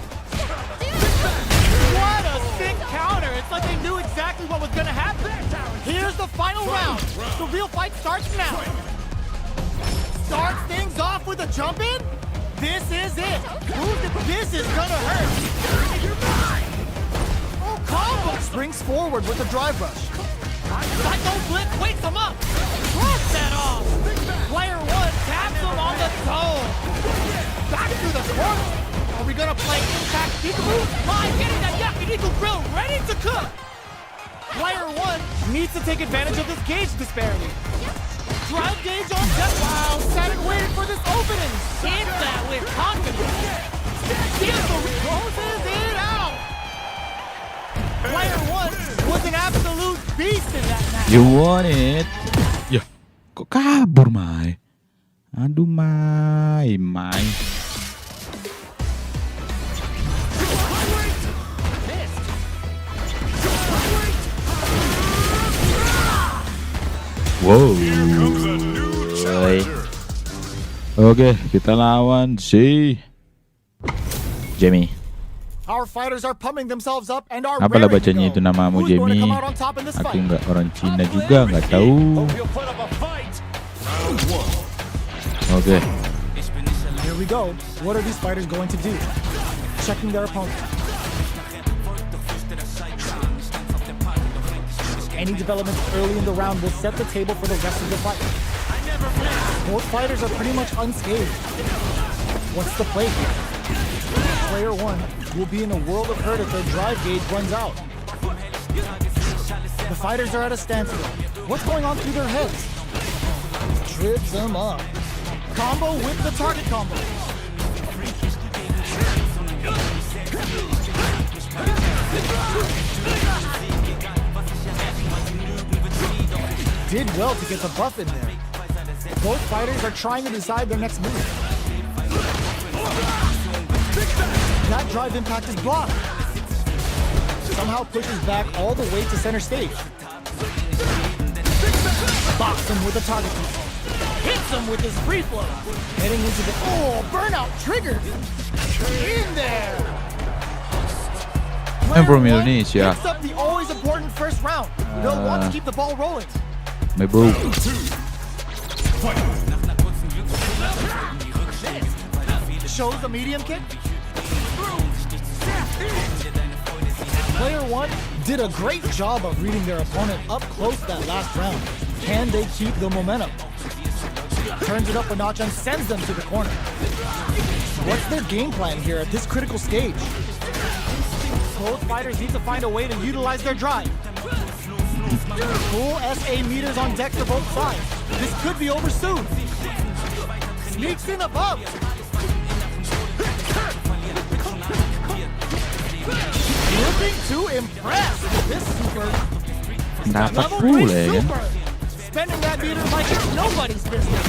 What a sick counter. It's like they knew exactly what was gonna happen. Here's the final round. The real fight starts now. Starts things off with a jump in. This is it. This is gonna hurt. Oh, combo springs forward with a drive rush. Psycho Blitz wakes him up. Throws that off. Player 1 taps him on the toe. Back through the corner. Are we gonna play Impact Peekaboo? My, getting that Yakiniku grill ready to cook. Player 1 needs to take advantage of this gauge disparity. Drive gauge on deck. Wow, sat and waited for this opening. Hit that with confidence. Diesel closes it out. Player 1 was an absolute beast in that match. You want it? Ya, kok kabur, Mai? Aduh, Mai. Wow. Comes a new challenger. Oke, kita lawan si Jamie. Our fighters are pumping themselves up and are Apalah raring to bacanya go. itu namamu, Who's going to Jamie? come out on top in this Aku fight? nggak orang Cina juga, nggak tahu. Hope you'll put up a fight. Round 1. Oke, Here we go. What are these fighters going to do? Checking their opponent. Any developments early in the round will set the table for the rest of the fight. Both fighters are pretty much unscathed. What's the play here? Player 1 will be in a world of hurt if their drive gauge runs out. The fighters are at a standstill. What's going on through their heads? Trips them up. Combo with the target combo. Did well to get the buff in there. Both fighters are trying to decide their next move. That drive impact is blocked. Somehow pushes back all the way to center stage. Box him with a target control. Hits him with his free flow. Heading into the burnout triggered. In there. I'm from Player 1 Indonesia. picks up the always important first round. They'll want to keep the ball rolling. My bro. Shows the medium kick. Player 1 did a great job of reading their opponent up close that last round. Can they keep the momentum? Turns it up a notch and sends them to the corner. What's their game plan here at this critical stage? Both fighters need to find a way to utilize their drive. Full SA meters on deck for both sides. This could be over soon. Sneaks in above. Looking to impress with this super. Dapat Level 3 pula ya kan? super. Spending that meter like it's nobody's business.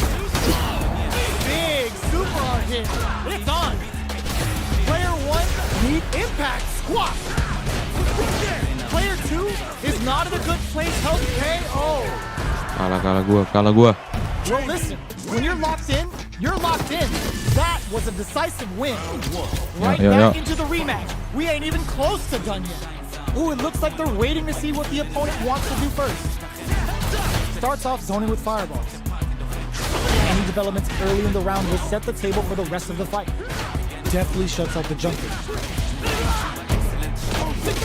Big super art hit. It's on. Player 1 need impact squat. Player 2 is not in a good place. Help KO. Kalah gua. Well, listen, when you're locked in, you're locked in. That was a decisive win. Right back into the rematch. We ain't even close to done yet. Ooh, it looks like they're waiting to see what the opponent wants to do first. Starts off zoning with fireballs. Any developments early in the round will set the table for the rest of the fight. Deftly shuts out the jumper.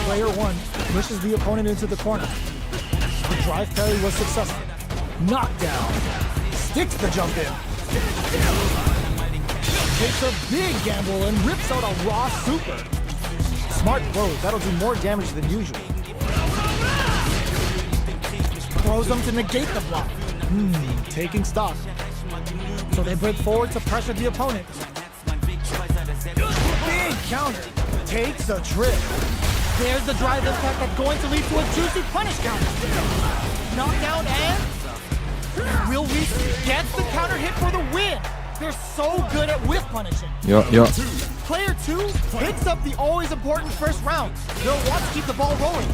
Player 1 pushes the opponent into the corner. The drive parry was successful. Knockdown. Sticks the jump in. Takes a big gamble and rips out a raw super. Smart throw, that'll do more damage than usual. Throws them to negate the block. Taking stock. So they break forward to pressure the opponent. Big counter. Takes a trip. There's the drive impact that's going to lead to a juicy punish counter. Knockdown and Will Reese gets the counter hit for the win. They're so good at whiff punishing. Yo. Player 2 picks up the always important first round. They'll want to keep the ball rolling.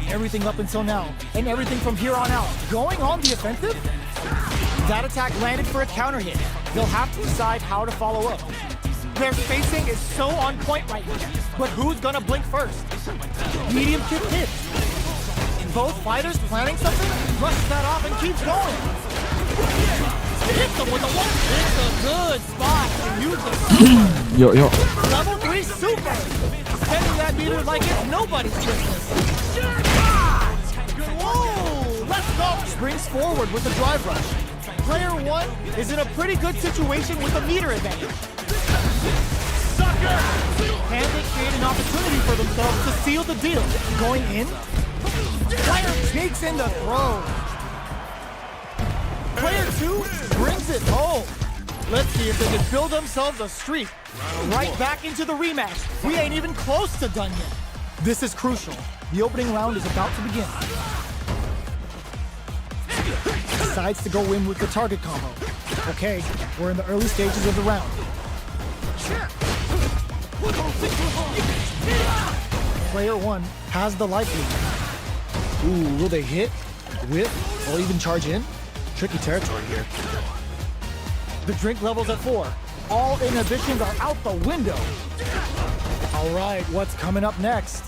Everything up until now, and everything from here on out. Going on the offensive? That attack landed for a counter hit. They'll have to decide how to follow up. Their spacing is so on point right now. But who's gonna blink first? Medium kick hits. Both fighters planning something? Brushes that off and keeps going. Hits them with a one. It's a good spot to use the super. Yo. Level 3 super. Spending that meter like it's nobody's business. Whoa, let's go. Springs forward with the drive rush. Player 1 is in a pretty good situation with a meter advantage. Can they create an opportunity for themselves to seal the deal? Going in? Player sneaks in the throw. Player 2 brings it home. Let's see if they can build themselves a streak. Right back into the rematch. We ain't even close to done yet. This is crucial. The opening round is about to begin. Decides to go in with the target combo. Okay, we're in the early stages of the round. Player 1 has the life lead. Ooh, will they hit, whip, or even charge in? Tricky territory here. The drink level's at 4. All inhibitions are out the window. All right, what's coming up next?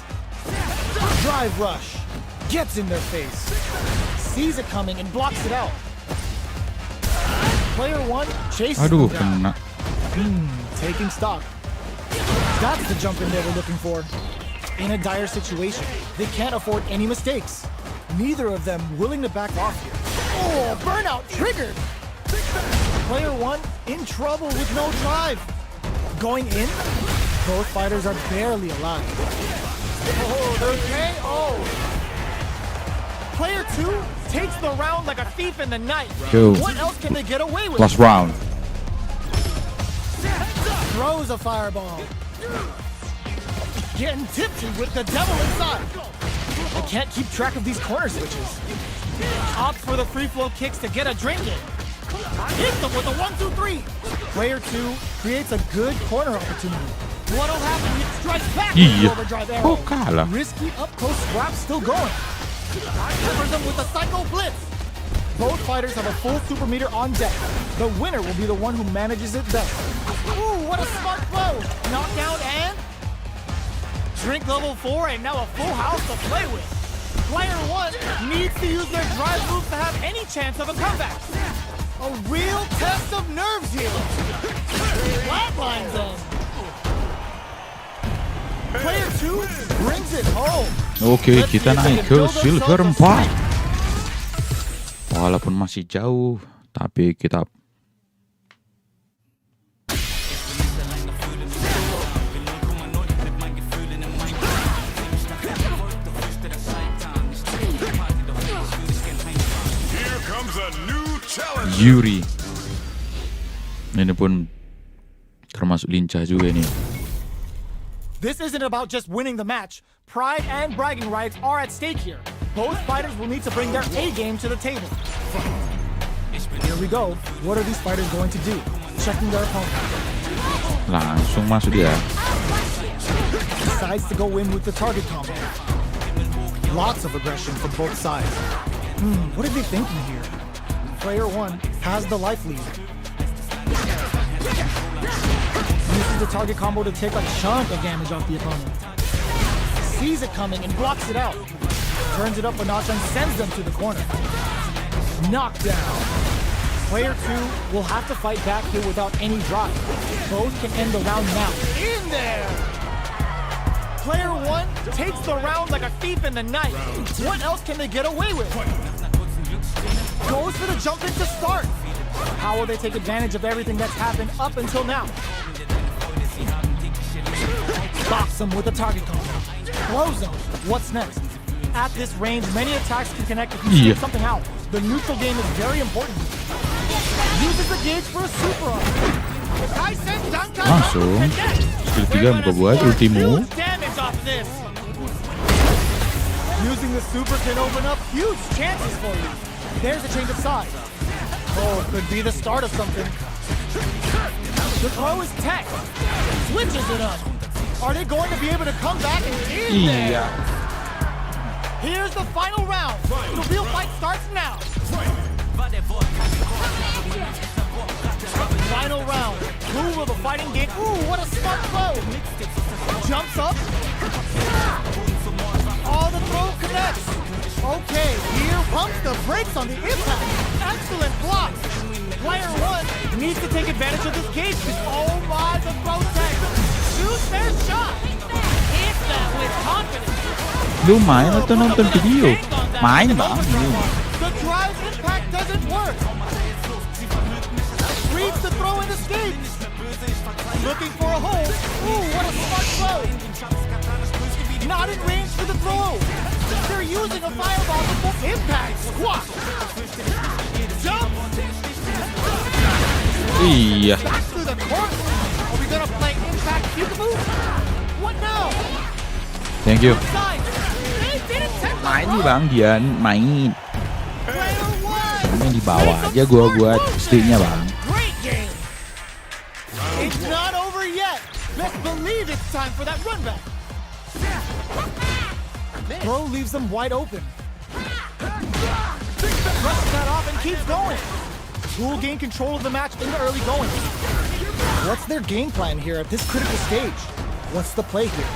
Drive rush. Gets in their face. Sees it coming and blocks it out. Player 1 chases Aduh, them down. kena. Taking stock. That's the jump in they were looking for. In a dire situation, they can't afford any mistakes. Neither of them willing to back off here. Oh, burnout triggered! Player 1 in trouble with no drive. Going in, both fighters are barely alive. Oh, they're KO. Player 2 takes the round like a thief in the night. Yo. What else can they get away with? Last round. Throws a fireball. Getting tipsy with the devil inside. I can't keep track of these corner switches. Opt for the free flow kicks to get a drink in. Hit them with a 1-2-3. Player 2 creates a good corner opportunity. What'll happen? He strikes back with the overdrive arrow. Kok kalah? Risky up close scrap still going. Covers them with a psycho blitz. Both fighters have a full super meter on deck. The winner will be the one who manages it best. Ooh, what a smart blow! Knockdown and drink level 4 and now a full house to play with. Player 1 needs to use their drive moves to have any chance of a comeback. A real test of nerves here. Flatlines them. Player 2 brings it home. Oke, kita naik ke silver 4. Walaupun masih jauh, tapi kita Here comes a new challenge. Yuri. Ini pun termasuk lincah juga ini. This isn't about just winning the match. Pride and bragging rights are at stake here. Both fighters will need to bring their A game to the table. Here we go. What are these fighters going to do? Checking their opponent. Langsung masuk dia. Decides to go in with the target combo. Lots of aggression from both sides. What are they thinking here? Player 1 has the life lead. Uses the target combo to take a chunk of damage off the opponent. Sees it coming and blocks it out. Turns it up a notch and sends them to the corner. Knockdown. Player 2 will have to fight back here without any drive. Both can end the round now. In there! Player 1 takes the round like a thief in the night. What else can they get away with? Goes for the jump in to start. How will they take advantage of everything that's happened up until now? Stops him with a target combo. Blows him. What's next? At this range, many attacks can connect if you shoot something out. The neutral game is very important. Uses the gauge for a super arm. Masuk. Skill 3 muka buat ultimu. Damage off this. Using the super can open up huge chances for you. There's a change of sides. Oh, could be the start of something. The throw is tech. Switches it up. Are they going to be able to come back and in there? Here's the final round. The real fight starts now. Final round. Who will the fighting game? Ooh, what a smart throw. Jumps up. All the throw connects. Okay, here pumps the brakes on the impact. Excellent block. Player 1 needs to take advantage of this cage. Oh my, the throw tag. Shoots their shot. Hit that with confidence. Lu main atau nonton video? Main bang. The drive impact doesn't work. Reads the throw and escapes. Looking for a hole. Ooh, what a smart throw. Not in range for the throw. They're using a fireball with full impact. Squat. Jump. Iya. Back through the court. Are we gonna play impact peekaboo? What now? Thank you. Side. They didn't take the Main nih block. bang, dia main. Player 1. Main di bawah aja gua buat sticknya bang. Great game. It's not over yet. Best believe it's time for that run back. Throw leaves them wide open. Brushes that off and keeps going. Who will gain control of the match in the early going? What's their game plan here at this critical stage? What's the play here?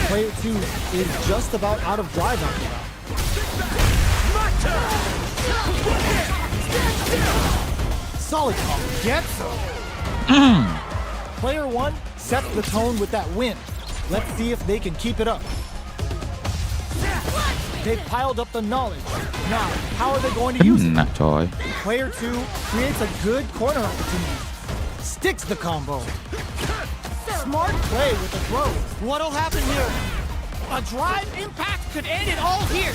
Player 2 is just about out of drive on here. Solid call. Gets him. Player 1 sets the tone with that win. Let's see if they can keep it up. They've piled up the knowledge. Now, how are they going to use it? Kena coy. Player 2 creates a good corner opportunity. Sticks the combo. Smart play with the throw. What'll happen here? A drive impact could end it all here.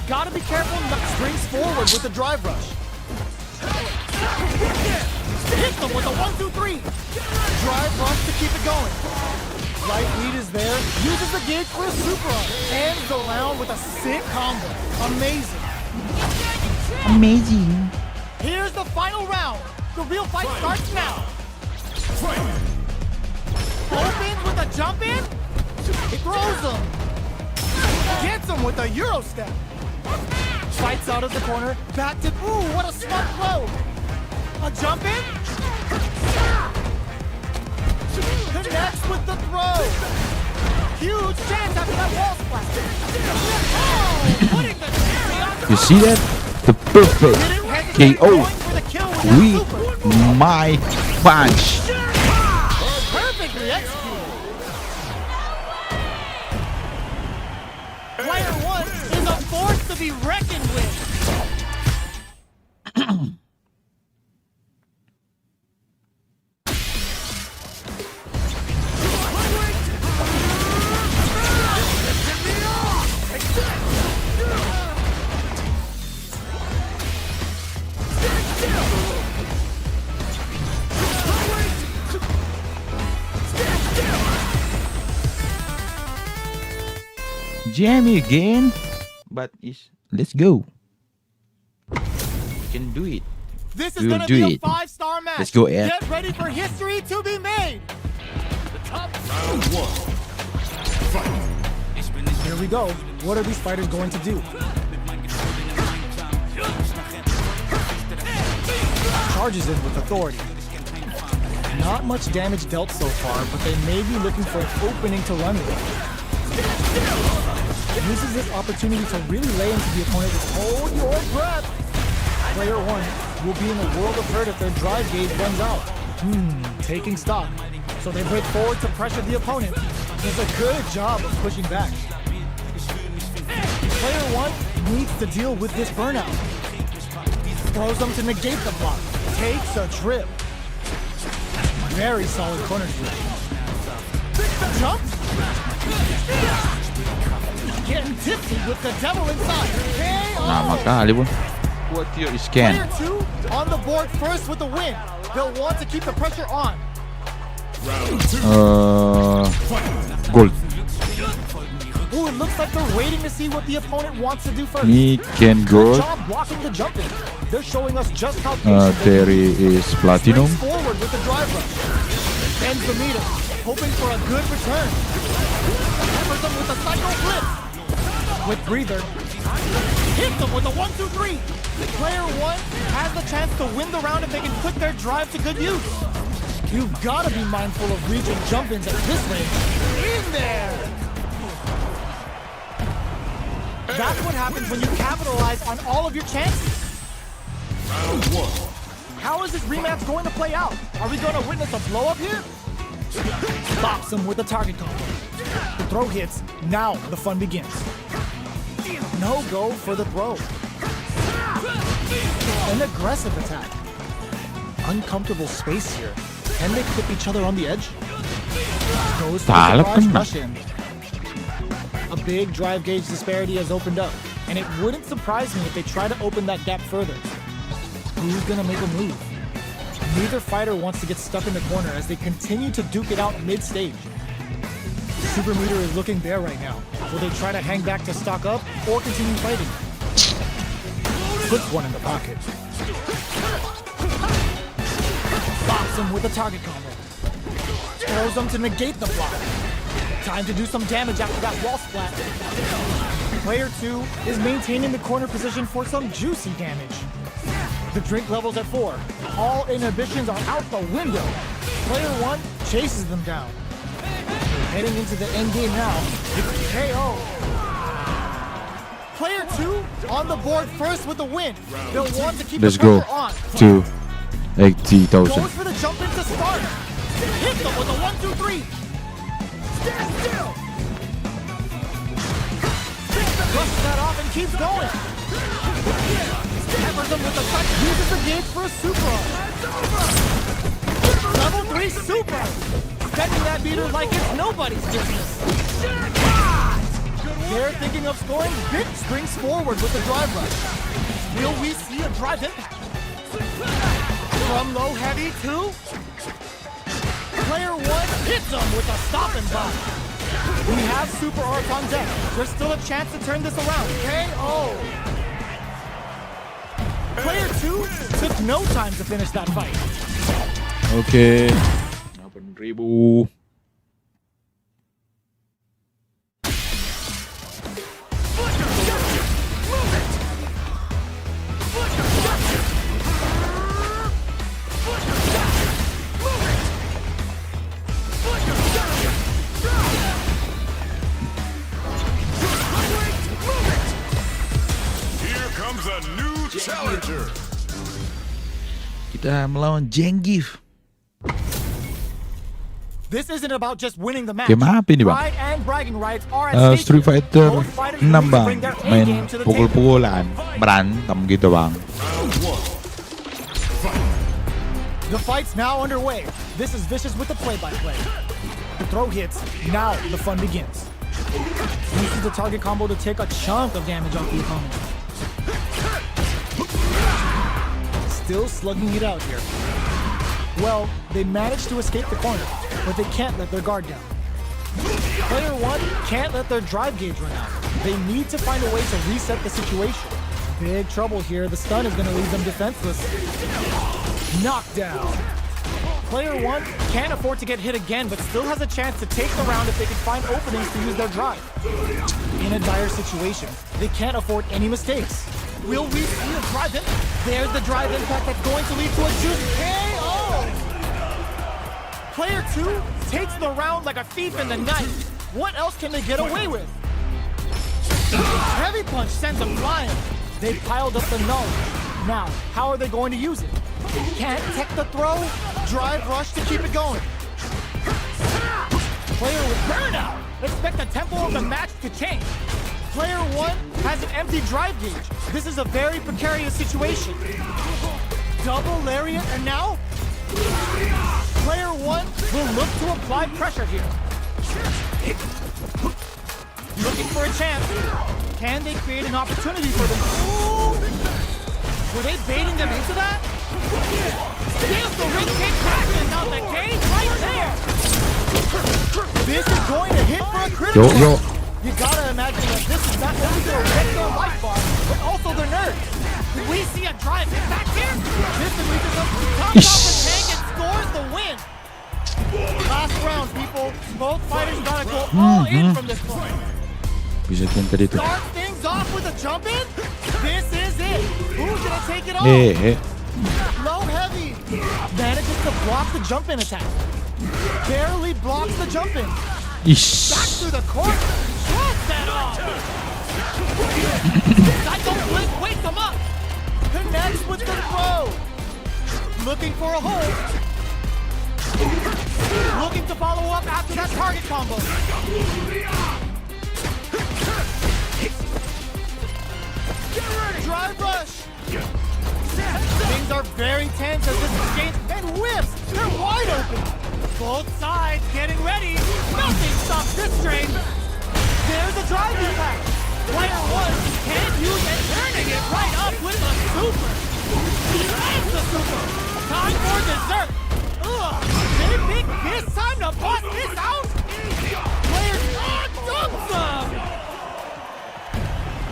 Gotta be careful not springs forward with the drive rush. Hit them with a 1-2-3. Drive rush to keep it going. Right lead is there. Uses the gauge for a super up. Ends the round with a sick combo. Amazing. Amazing. Here's the final round. The real fight starts now. Opens with a jump in. It throws him. Gets him with a Euro step. Fights out of the corner. Back to, ooh, what a smart throw. A jump in. Connects with the throw. Huge chance after that wall splash. Oh, putting the cherry on top. You see that? The perfect Didn't hesitate KO going for the kill with that with super. my punch. Perfectly executed. Player 1 is a force to be reckoned with. Jamie again. But let's go. We can do it. This is We will going to do be it. a 5-star match. Let's go, Ed. Get ready for history to be made. Round 1. Fight. Here we go. What are these fighters going to do? Charges in with authority. Not much damage dealt so far, but they may be looking for an opening to run with. Uses this opportunity to really lay into the opponent with hold your breath. Player 1 will be in a world of hurt if their drive gauge runs out. Taking stock. So they break forward to pressure the opponent. Does a good job of pushing back. Player 1 needs to deal with this burnout. Throws them to negate the block. Takes a trip. Very solid corner trip. Jump. Getting tipsy with the devil inside. Lama KO. kali pun. What your scan? Player 2 on the board first with the win. They'll want to keep the pressure on. Round 2. Gold. Ooh, it looks like they're waiting to see what the opponent wants to do first. He can Good gold. job blocking the jump in. They're showing us just how patient they Terry is platinum. Springs forward with the drive rush. Bends the meter, hoping for a good return. Peppers them with a psycho flip. With breather. Hit them with a 1-2-3. Player 1 has the chance to win the round if they can put their drive to good use. You've got to be mindful of reaching jump-ins at this range. In there! That's what happens when you capitalize on all of your chances. Round 1. How is this rematch going to play out? Are we going to witness a blow-up here? Bops him with a target combo. The throw hits. Now the fun begins. No go for the throw. An aggressive attack. Uncomfortable space here. Can they clip each other on the edge? Goes for the Talak barrage kena. rush in. A big drive gauge disparity has opened up, and it wouldn't surprise me if they try to open that gap further. Who's gonna make a move? Neither fighter wants to get stuck in the corner as they continue to duke it out mid-stage. Super meter is looking bare right now. Will they try to hang back to stock up or continue fighting? Puts one in the pocket. Bops him with a target combo. Throws him to negate the block. Time to do some damage after that wall splat. Player 2 is maintaining the corner position for some juicy damage. The drink level's at 4. All inhibitions are out the window. Player 1 chases them down. Heading into the end game now. It's KO. Player 2 on the board first with the win. They'll want to keep Let's the go pressure on. to 80,000. Goes for the jump in to start. Hit them with a 1-2-3. Stand still. Fix the brushes that off and keeps going. Hammers him with the punch. Uses the gauge for a super art. Level 3 super. Spending that meter like it's nobody's business. They're thinking of scoring. Bit springs forward with the drive rush. Will we see a drive impact? From low heavy to player 1 hits him with a stop and block. We have super arc on deck. There's still a chance to turn this around. KO. Player 2 took no time to finish that fight. Oke. 8.000. Here comes a new challenger. Kita melawan Zangief. This isn't about just winning the match. Game apa ini, Bang? Pride and bragging rights are at stake. Street Fighter Both fighters 6 need to bang, bring their A main game to the table. pukul-pukulan, berantem gitu bang. The fight's now underway. This is Vicious with the play-by-play. The throw hits. Now the fun begins. Uses the target combo to take a chunk of damage off the opponent. Still slugging it out here. Well, they managed to escape the corner, but they can't let their guard down. Player 1 can't let their drive gauge run out. They need to find a way to reset the situation. Big trouble here. The stun is going to leave them defenseless. Knockdown. Player 1 can't afford to get hit again, but still has a chance to take the round if they can find openings to use their drive. In a dire situation, they can't afford any mistakes. Will we see a drive impact? There's the drive impact that's going to lead to a juice KO! Player 2 takes the round like a thief in the night. What else can they get away with? Heavy punch sends them flying. They piled up the knowledge. Now, how are they going to use it? Can't tech the throw, drive rush to keep it going. Player with burnout. Expect the tempo of the match to change. Player 1 has an empty drive gauge. This is a very precarious situation. Double lariat and now? Player 1 will look to apply pressure here. Looking for a chance. Can they create an opportunity for them? Ooh. Were they baiting them into that? Steals the ring kick back and now the cage right there. This is going to hit for a critical. Yo. You gotta imagine that this is not only gonna wreck their life bar, but also their nerves. Did we see a drive impact here? This reaches up, comes off the tank and scores the win. Last round, people. Both fighters gotta go all in from this point. Bisa kan tadi tuh. Start things off with a jump in. This is it. Who's gonna take it off? Low heavy. Manages to block the jump in attack. Barely blocks the jump in. Back Ish. through the corner. Shot that off. Psycho Blitz wakes him up. Connects with the throw. Looking for a hold. Looking to follow up after that target combo. Drive rush. Things are very tense as this exchange and whips. They're wide open. Both sides getting ready. Nothing stops this train. There's a drive impact. Player 1 can't use it, turning it right up with the super. Lands the super. Time for dessert. Ugh. They think this time to bust this out. Player 1 dumps them.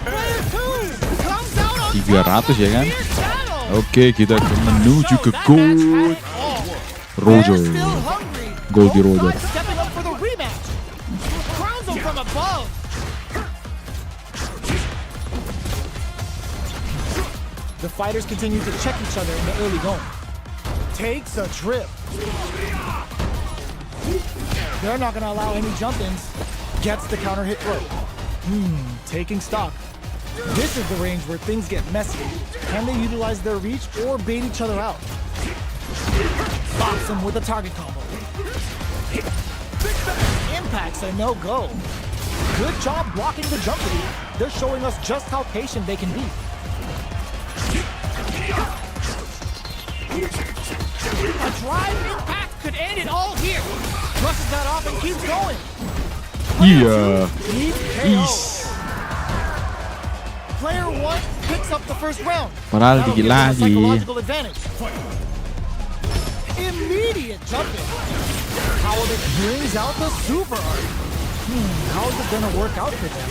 Player 2 comes out on 300 ya kan? Fierce battle. Oke, kita menuju ke Gold Roger. Goldie Roger. Stepping up for the rematch. Crowns him from above. The fighters continue to check each other in the early going. Takes a trip. They're not gonna allow any jump-ins. Gets the counter hit throw. Taking stock. This is the range where things get messy. Can they utilize their reach or bait each other out? Box him with a target combo. Impact's a no-go. Good job blocking the jump lead. They're showing us just how patient they can be. A drive impact could end it all here. Brushes that off and keeps going. Iya. Needs KO. Player 1 picks up the first round. Padahal That'll dikit give them a lagi. psychological advantage. Immediate jumping. How it brings out the super art. How is it gonna work out for them?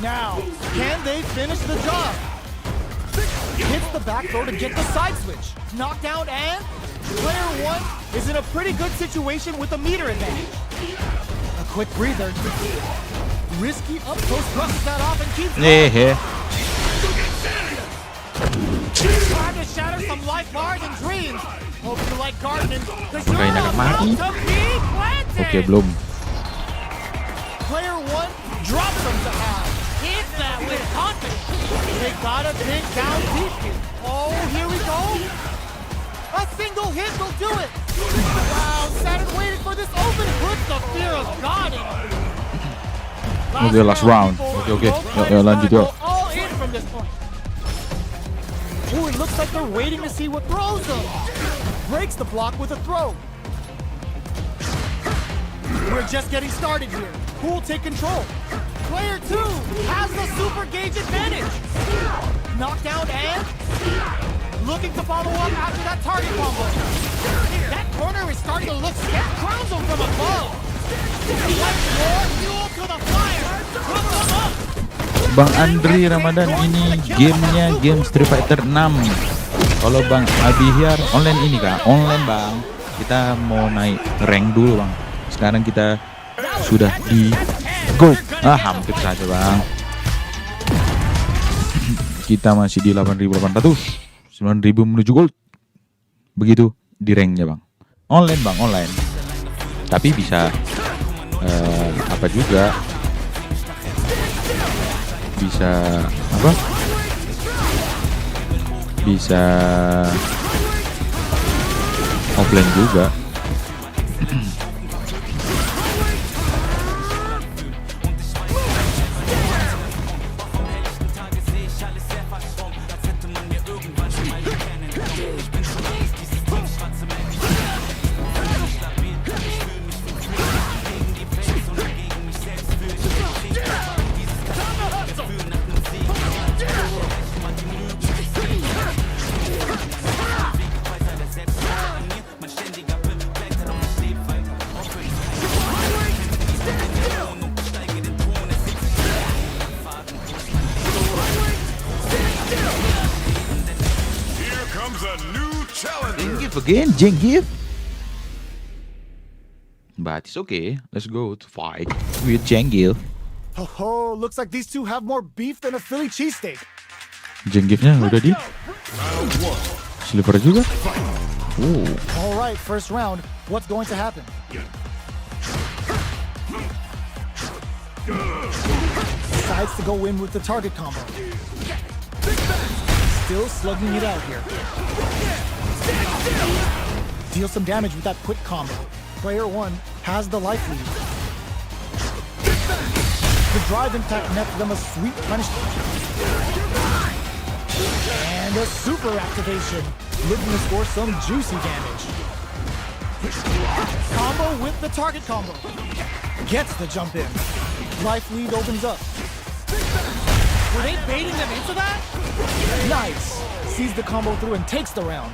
Now, can they finish the job? Hits the back throw to get the side switch. Knockdown, and player 1 is in a pretty good situation with a meter advantage. A quick breather. Risky up close, brushes that off and keeps going. Time to shatter some life bars and dreams. Hope you like gardening, because you're Apakah ini akan about mati? to be planted. Oke, belum. Player 1 drops them to half. Hit that with confidence. They gotta dig down deep here. Oh, here we go. A single hit will do it. Wow, Saturn waited for this opening. Put the fear of God in him. Oke, last round. Oke. Yuk, lanjut yuk. All in from this point. Ooh, it looks like they're waiting to see what throws them. Breaks the block with a throw. We're just getting started here. Who will take control? Player 2 has the super gauge advantage. Knockdown and looking to follow up after that target combo. That corner is starting to look scary. Crowns them from above. Like more fuel to the fire. Cook them up. Bang Andri Ramadan, ini gamenya game Street Fighter 6. Kalau Bang Abihyar online ini kak, online bang. Kita mau naik rank dulu bang. Sekarang kita sudah di go. Hampir saja bang. Kita masih di 8.800, 9.000 menuju gold. Begitu di ranknya bang. Online bang, online. Tapi bisa apa juga? Bisa apa? Bisa offline juga. Here comes a new challenger. Zangief again, Zangief. But it's okay. Let's go to fight with Zangief. Oh, looks like these two have more beef than a Philly cheesesteak. Zangiefnya udah di silver juga. Oh, All right, first round. What's going to happen? Decides to go in with the target combo. Still slugging it out here. Deal some damage with that quick combo. Player 1 has the life lead. The drive impact nets them a sweet punishment. And a super activation, looking to score some juicy damage. Combo with the target combo. Gets the jump in. Life lead opens up. Were they baiting them into that? Nice. Sees the combo through and takes the round.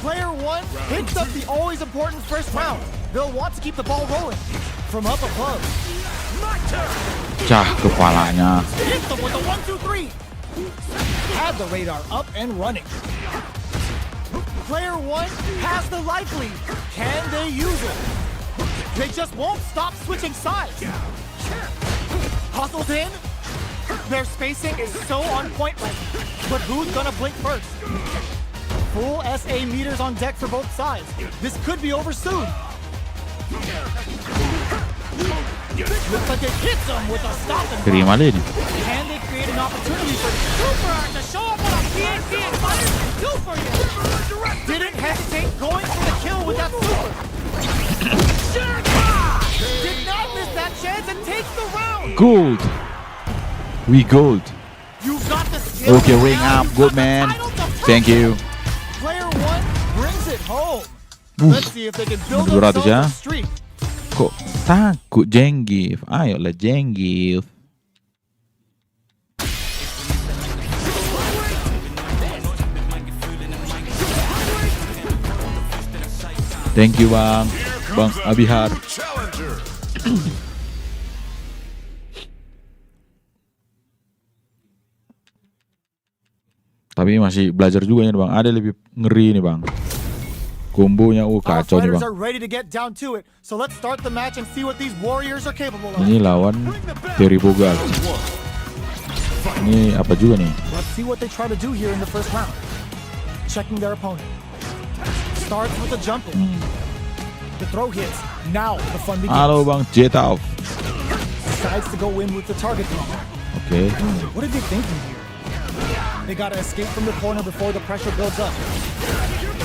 Player 1 picks up the always important first round. They'll want to keep the ball rolling. From up above. pecah kepalanya. Hit them with a 1-2-3. Had the radar up and running. Player 1 has the life lead. Can they use it? They just won't stop switching sides. Hustles in. Their spacing is so on point right now. But who's gonna blink first? Full SA meters on deck for both sides. This could be over soon. Looks like it hits them with a stop and Terima deh ini. Can they create an opportunity for Super Art to show up what a PNC and fighters can do for you. Didn't hesitate going for the kill with that super. Did not miss that chance and takes the round. gold. We gold. You've got the skill. Okay, ring now. up, You've good got the man. title to prove Thank you. it. Player 1 brings it home. Uff, Let's see if they can build 200 themselves ya. a streak. Kok takut Zangief? Ayolah Zangief. Thank you bang, Bang Abihar. Challenger. Tapi masih belajar juga ya bang. Ada lebih ngeri nih bang. Kombonya Our kacau nih fighters bang. are ready to get down to it. So let's start the match and see what these warriors are capable of. Ini lawan Terry Bogard. Ini apa juga nih? Let's see what they try to do here in the first round. Checking their opponent. Starts with a jump in. The throw hits. Now the fun begins. Halo bang Jetauf. Decides to go in with the target throw. Oke. What are they thinking here? They gotta escape from the corner before the pressure builds up.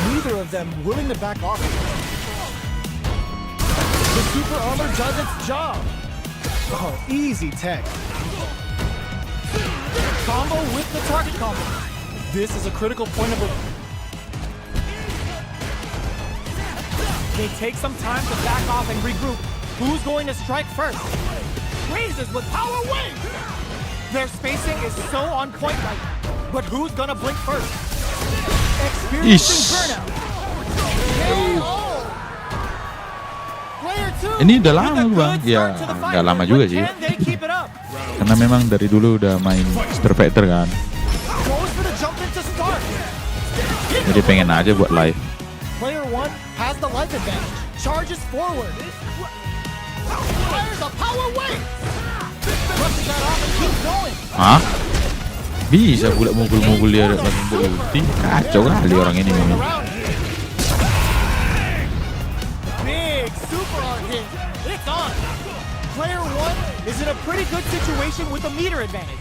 Neither of them willing to back off. The super armor does its job. Oh, easy tech. Combo with the target combo. This is a critical point of the... They take some time to back off and regroup. Who's going to strike first? Raises with power wave! Their spacing is so on point right now. But who's gonna blink first? Experiencing Ish. burnout. KO. Player 2 Ini udah with lama a good bang. Ya start to the fight. nggak lama But juga sih. can they keep it up? Karena memang dari dulu udah main Street Fighter kan. Goes for the jump in to start. Jadi pengen aja buat live. Player 1 has the life advantage. Charges forward. Fires a power wave. Brushes that off and keeps going. Hah? Bisa pula mukul-mukul dia langsung ulti. Kacau kali orang ini memang. Around here. Big super art hit. It's on. Player 1 is in a pretty good situation with a meter advantage.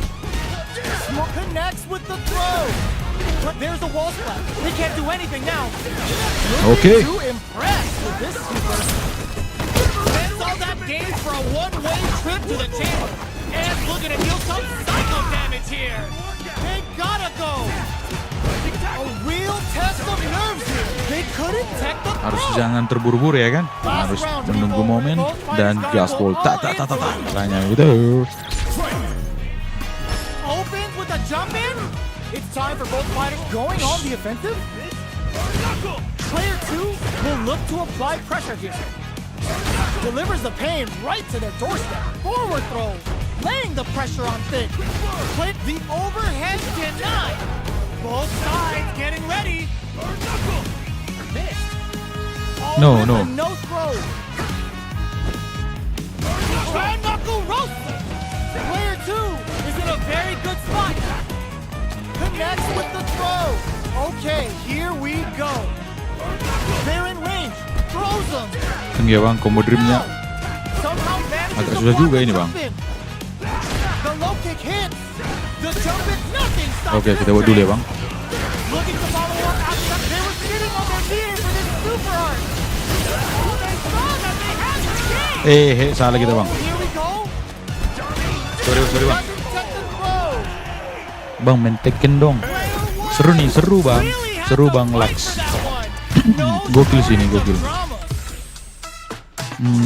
Connects with the throw. But there's a wall splat. They can't do anything now. Okay. Too impressed with this super. Spends all that gains for a one-way trip to the chamber. And looking to deal some psycho damage here. They gotta go. A real test of nerves here. They couldn't tech the Harus throw. jangan terburu-buru ya kan. Harus menunggu momen dan gaspol. Tak. Tanya gitu. Opens with a jump in. It's time for both fighters going on the offensive. Player 2 will look to apply pressure here. Delivers the pain right to their doorstep. Forward throw, laying the pressure on Thick. Play the overhead denied. Both sides getting ready. Missed. No, With no. a no throw. Try knuckle roast. Player 2 is in a very good spot. Connects with the throw. Okay, here we go. They're in range. Throws them. Ya bang, combo dreamnya Somehow manages agak to susah block juga the ini, jump Bang. in. The low kick hits. The jump in, nothing stops Oke, this kita buat dulu ya train. bang. Looking to follow up after that. They were sitting on their feet for this super art. They saw that they had the game. Salah kita bang. Here we go. Sorry bang. Doesn't check the throw. Bang main Tekken dong. Player 1 Seru nih, seru bang. really had Seru to bang fight Lux. for that one. No Gokil sih ini, signs of gokil. drama.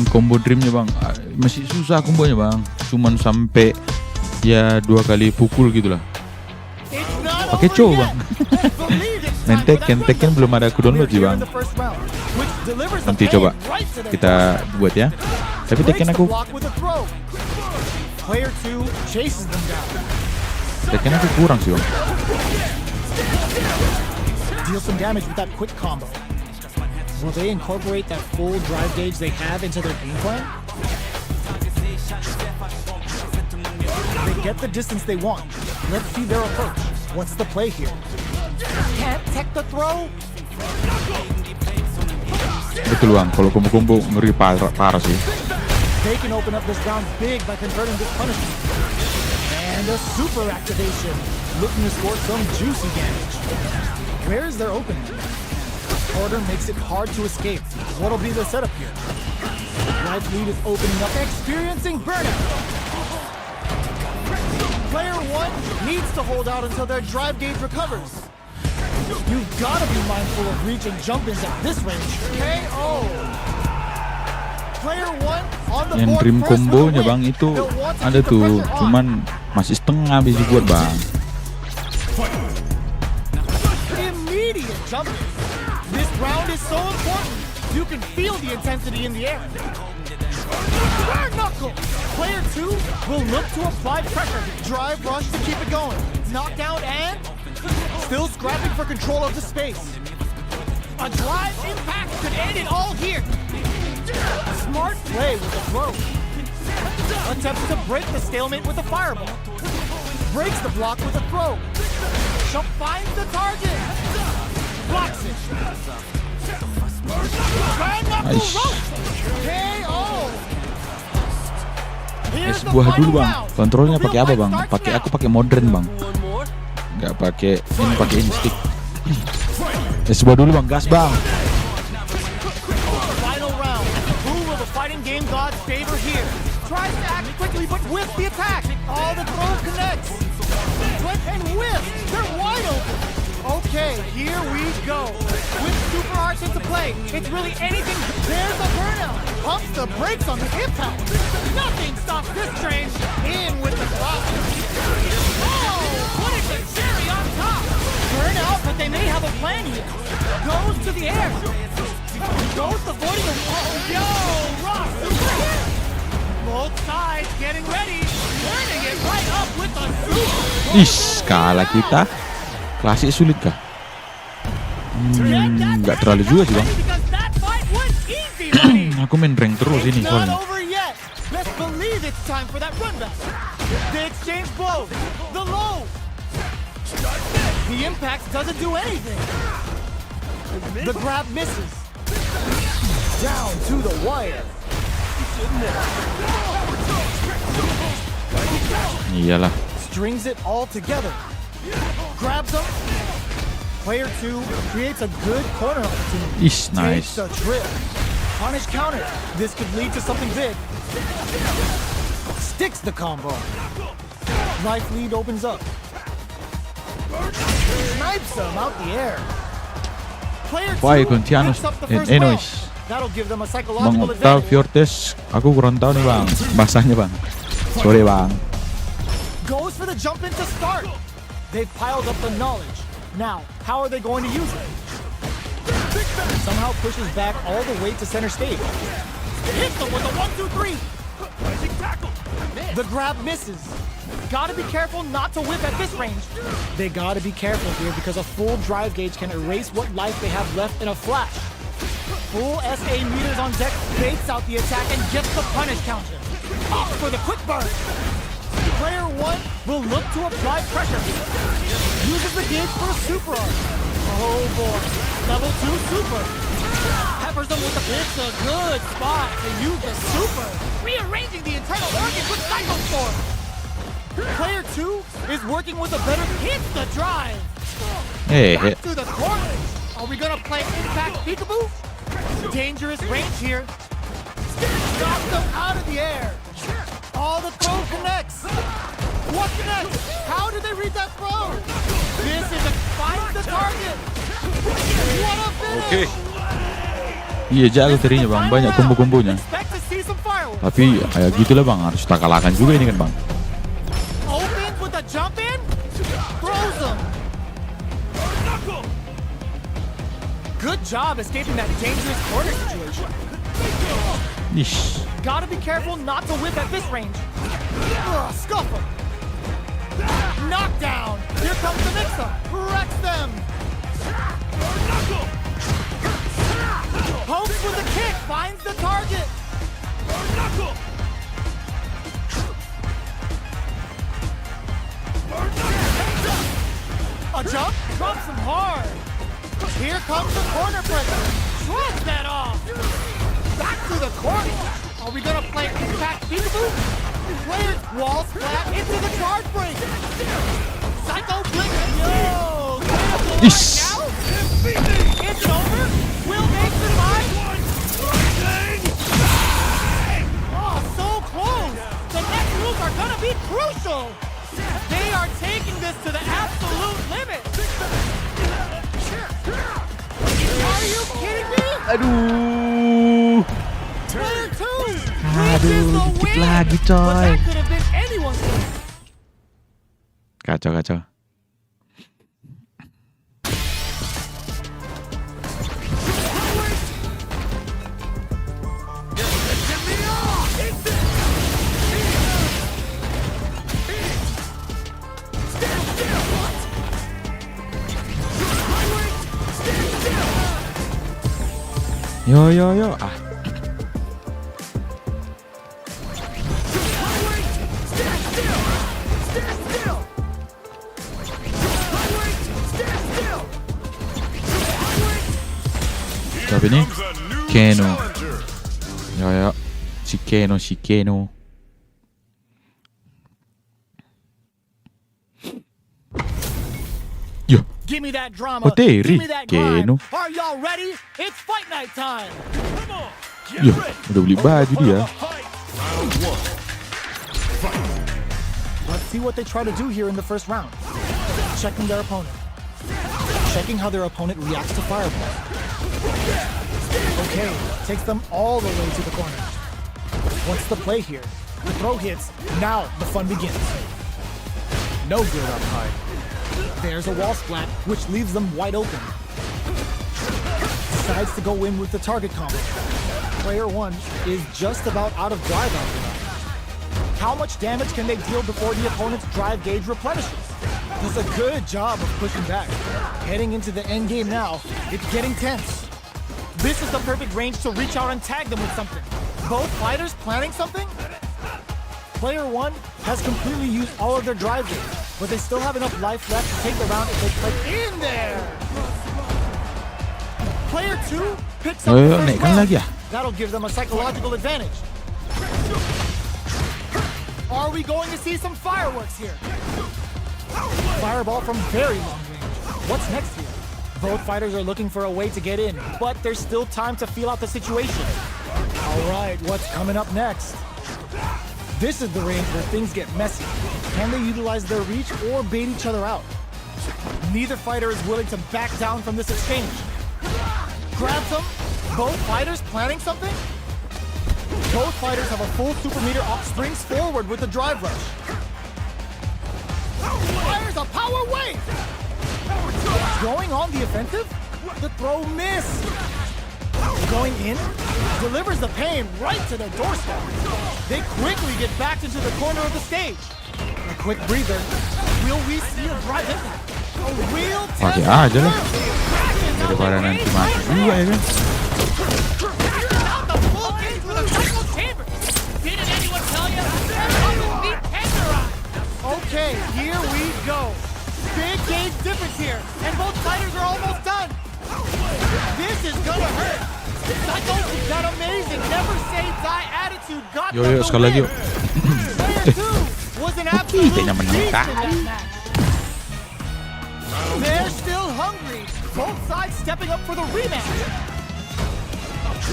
Combo dreamnya bang. Masih susah kombonya bang. Cuman sampai ya 2 kali pukul gitu lah. It's not Pakai over cow, yet. Bang. Believe it's Main time for that Tekken quick belum ada aku download sih We're here bang. in the first round, which delivers the Nanti pain coba right to their kita buat ya. Tapi Breaks Tekken the aku block with a throw. Player 2 chases them down. Tekken aku kurang sih bang. Deal some damage with that quick combo. Will they incorporate that full drive gauge they have into their game plan? They get the distance they want. Let's see their approach. What's the play here? Can't tech the throw? Betul bang. Kalau combo ngeri parah sih. They can open up this round big by converting this punishment. And a super activation. Looking to score some juicy damage. Where is their opening? Porter makes it hard to escape. What'll be the setup here? Life lead is opening up, experiencing burnout. Player 1 needs to hold out until their drive gauge recovers. You've got to be mindful of reach and jump-ins at this range. KO! Player 1 on the Yang board dream first with a combo-nya win. bang itu They'll want to ada keep the tuh, pressure on. cuman masih setengah bisa buat bang. Immediate jumping. This round is so important. You can feel the intensity in the air. Bare knuckle. Player 2 will look to apply pressure. Drive rush to keep it going. Knockdown and still scrapping for control of the space. A drive impact could end it all here. Smart play with the throw. Attempts to break the stalemate with a fireball. Breaks the block with a throw. Jump finds the target. Blocks it. Bare knuckle Nice. roast. KO. Here's the S2 final dulu bang. round. Kontrolnya The pakai real apa fight bang? starts Pakai now. aku pakai modern bang. Nggak pakai ini stick. S2 dulu bang, gas bang. Final round. Who will the fighting game gods favor here? Tries to act quickly, but whiffs the attack. All the throw connects. Flip and whiff. They're wide open. Okay, here we go. With super arts into play, it's really anything. There's a burnout. Pumps the brakes on the impact. Nothing stops this train. In with the drop. Oh, what is the cherry on top? Burnout, but they may have a plan here. Goes to the air. Goes avoiding the wall. Yo, Ross, super hit. Both sides getting ready. Turning it right up with the super. Ish, kalah kita. Klasik sulit kah? Nggak terlalu juga sih bang. Because that fight was easy, buddy. Aku main rank terus ini It's not soalnya. over yet. Let's believe it's time for that run back. They exchange blows. The low. The impact doesn't do anything. The grab misses. Down to the wire. Iyalah. Strings it all together. Grabs him. Player 2 creates a good corner opportunity. Ish, nice. Takes the trip. Punish counter. This could lead to something big. Sticks the combo. Life lead opens up. Snipes him out the air. Player 2 Why Gontianos picks up the and first round. Enois? That'll give them a Bang psychological Octav advantage. Fjortes, aku kurang tahu nih bang, bahasanya bang. Sorry bang. Goes for the jump in to start. They've piled up the knowledge. Now, how are they going to use it? Somehow pushes back all the way to center stage. Hits them with a 1-2-3. The grab misses. Gotta be careful not to whip at this range. They gotta be careful here because a full drive gauge can erase what life they have left in a flash. Full SA meters on deck, baits out the attack and gets the punish counter. Up for the quick burn. Player 1 will look to apply pressure. Uses the gauge for a super arc. Oh boy. Level 2 super. Peppers them with the pitch. A good spot to use the super. Rearranging the internal organs with Psycho Storm. Player 2 is working with a better hit the drive. Back to the corner. Are we gonna play impact peekaboo? Dangerous range here. Knocks them out of the air. All the throw connects. What connects? How did they read that throw? This is a finds the target. What a finish. Iya jago terinya bang, banyak kombo-kombonya. Expect to see some fireworks. Tapi ya gitulah bang, harus kita kalahkan juga ini kan bang. Opens with a jump in. Throws them. Good job escaping that dangerous corner situation. Ish. Gotta be careful not to whip at this range. Ugh, scuff him. Knockdown. Here comes the mix-up. Wrecks them. Pokes with a kick. Finds the target. A jump. Drops him hard. Here comes the corner pressure. Shrugs that off. Back to the corner. Are we gonna play impact peekaboo? Players wall splat into the charge break. Psycho blink. Yo! Ish. Now? It's over. Will they survive? Oh, so close. The next moves are gonna be crucial. crucial! They are taking this to the absolute limit! Are you kidding me? Aduh. Player 2 Aduh, reaches the dikit win! lagi, But coy. that could have been anyone's win. Kacau. Yo. Ah. Siapa ini? Comes a new Keno. challenger. Yo. Si Keno. Yo. Give me that drama. Poteri, Give me that grind. Keno. Are y'all ready? It's fight night time. Come on. Get Yo, ready. udah beli baju dia. Fight. Round 1. Let's see what they try to do here in the first round. Checking their opponent. Checking how their opponent reacts to fireball. Okay, takes them all the way to the corner. What's the play here? The throw hits. Now the fun begins. No good up high. There's a wall splat, which leaves them wide open. Decides to go in with the target combo. Player 1 is just about out of drive after that. How much damage can they deal before the opponent's drive gauge replenishes? Does a good job of pushing back. Heading into the end game now, it's getting tense. This is the perfect range to reach out and tag them with something. Both fighters planning something? Player 1 has completely used all of their drive gauge, but they still have enough life left to take the round if they play in there. Player 2 picks up the first naikkan round. lagi ya? That'll give them a psychological advantage. Are we going to see some fireworks here? Fireball from very long range. What's next here? Both fighters are looking for a way to get in, but there's still time to feel out the situation. All right, what's coming up next? This is the range where things get messy. Can they utilize their reach or bait each other out? Neither fighter is willing to back down from this exchange. Grabs him. Both fighters planning something? Both fighters have a full super meter off, springs forward with the drive rush. Fires a power wave! Going on the offensive? The throw missed. Going in? Delivers the pain right to their doorstep. They quickly get back into the corner of the stage. A quick breather. Will we see a drive impact? A real Pakai test aja lah. of nerve. Daripada nanti mati juga ya kan. Out the full cage with a cycle chamber. Didn't anyone tell you? Muscles be tenderized. Okay, here we go. Big gauge difference here, and both fighters are almost done. This is gonna hurt. Psycho, that amazing never say die attitude got Yo, them yo, the sekali lagi win. yuk. Player 2 was an absolute Kayaknya menang beast in that kali. match. They're still hungry. Both sides stepping up for the rematch.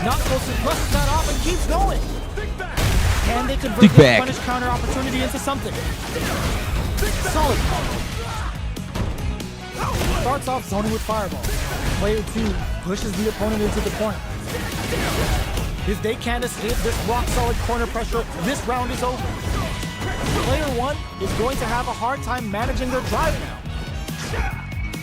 Not supposed to brushes that off and keeps going. Can they convert Big this back. punish counter opportunity into something? Solid combo. Starts off zoning with fireball. Player 2 pushes the opponent into the corner. If they can't escape this rock-solid corner pressure, this round is over. Player 1 is going to have a hard time managing their drive now.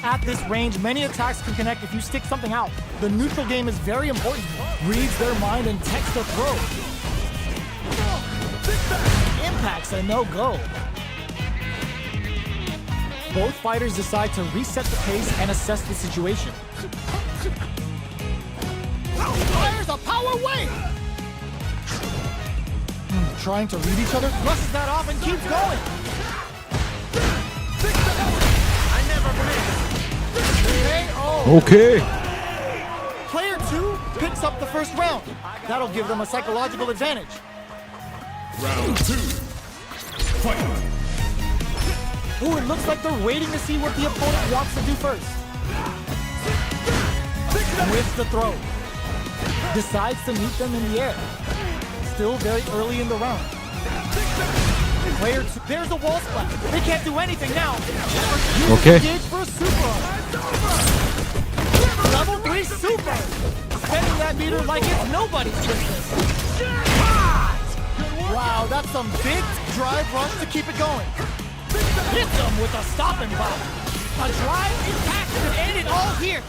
At this range, many attacks can connect if you stick something out. The neutral game is very important. Reads their mind and text a throw. Impacts a no-go. Both fighters decide to reset the pace and assess the situation. Fires a power wave! Trying to read each other, brushes that off and keeps going. I never KO. Oke. Player 2 picks up the first round. That'll give them a psychological advantage. Round 2. Fight. Ooh, it looks like they're waiting to see what the opponent wants to do first. With the throw. Decides to meet them in the air. Still very early in the round. Player 2, there's a wall splash. They can't do anything now. Okay. Engage for a super art. Level 3 super. Spending that meter like it's nobody's business. Wow, that's some big drive rush to keep it going. Hits them with a stopping block. A drive impact could end it all here.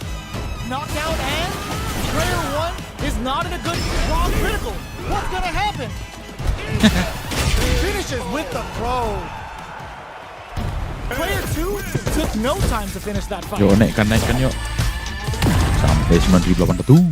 Knockdown and player 1 is not in a good raw critical. What's gonna happen? Finishes with the throw. Player 2 took no time to finish that fight. Yuk naikkan yuk. Sampai 9.800.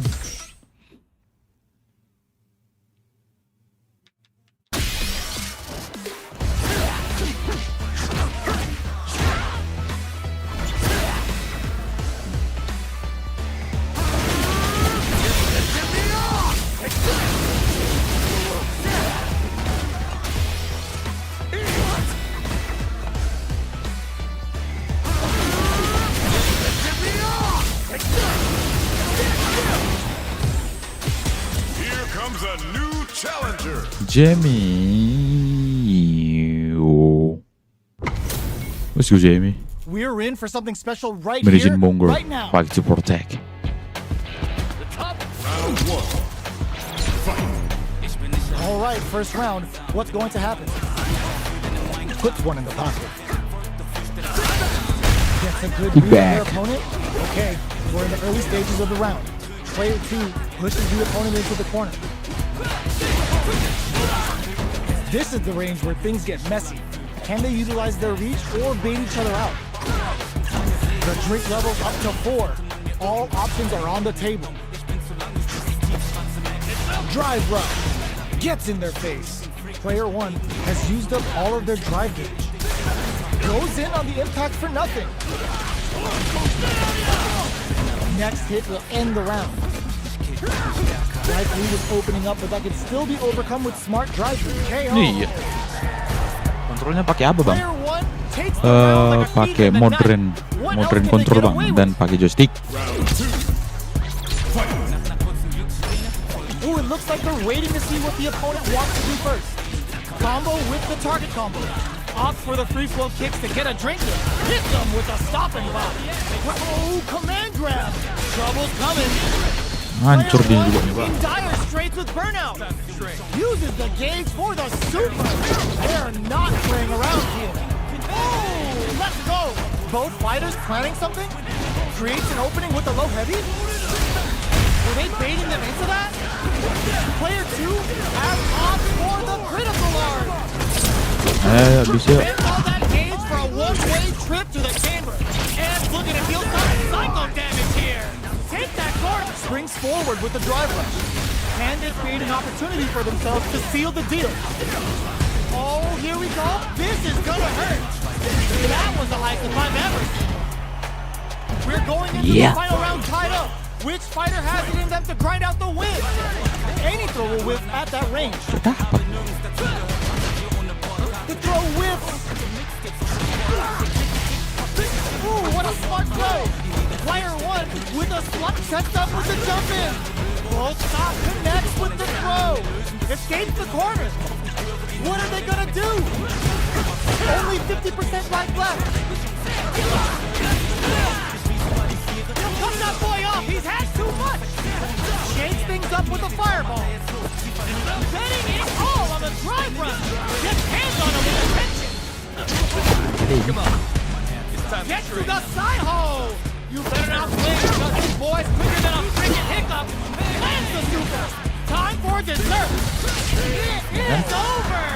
Here comes a new challenger. Jamie. Let's go, Jamie. We're in for something special right Medicine here, Monger. right now. Fight to protect. Round 1. All right, first round. What's going to happen? Puts one in the pocket. Gets a good read of their opponent. Okay, we're in the early stages of the round. Player 2 pushes the opponent into the corner. This is the range where things get messy. Can they utilize their reach or bait each other out? The drink level's up to 4. All options are on the table. Drive rush. Gets in their face. Player 1 has used up all of their drive gauge. Goes in on the impact for nothing. Next hit will end the round. Drive lead is opening up, but that can still be overcome with smart drive lead. KO. Iya. Kontrolnya pakai apa, Bang? Player 1 takes the round like a Pakai thief in the modern night. What else modern can they control, get Bang, away dan with? pakai joystick. Round 2. Ooh, it looks like they're waiting to see what the opponent wants to do first. Combo with the target combo. Opt for the free flow kicks to get a drink in. Hit them with a stopping block. Oh, command grab. Trouble's coming. Hancur dia Player juga 1 nih, Bang. in dire straits with burnout. Uses the gauge for the super. They're not playing around here. Oh, let's go. Both fighters planning something? Creates an opening with the low heavy? Were they baiting them into that? Player 2 has opt for the critical art. Bisa. Spend all that gauge for a one-way trip to the chamber. And looking to deal some psycho damage here. Take that corner. Springs forward with the drive rush. And it's creating an opportunity for themselves to seal the deal. Oh, here we go. This is gonna hurt. That was the highest I've ever seen. We're going into the final round tied up. Which fighter has it in them to grind out the win? Any throw will whiff at that range. The throw whiffs. Ooh, what a smart throw. Player 1 with a slot sets up with the jump in. Both stop connects with the throw. Escapes the corner. What are they gonna do? Only 50% life left. Cut that boy off, he's had too much! Shakes things up with a fireball. Betting it all on the drive run. Gets hands on him with attention. Come on. Gets to the side hole. You better not play because this boy's quicker than a freaking hiccup. Lands the super. Time for dessert. It is over.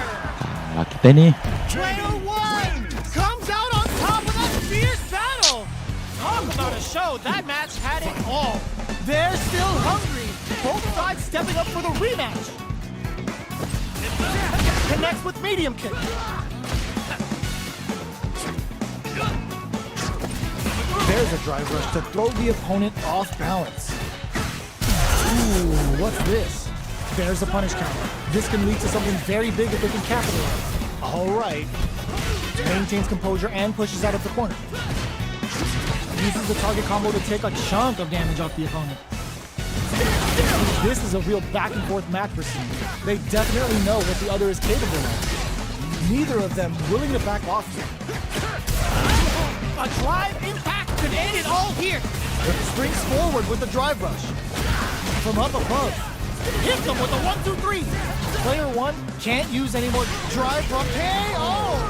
Nah, kita nih. Player 1 comes out on top of that fierce battle. Talk about a show. That match had it all. They're still hungry. Both sides stepping up for the rematch. Connects with medium kick. There's a drive rush to throw the opponent off balance. Ooh, what's this? There's a punish counter. This can lead to something very big if they can capitalize. All right. Maintains composure and pushes out of the corner. Uses the target combo to take a chunk of damage off the opponent. This is a real back and forth match for Steam. They definitely know what the other is capable of. Neither of them willing to back off here. A drive impact could end it all here. Springs forward with the drive rush. From up above. Hit them with a 1-2-3. Player 1 can't use any more drive from KO.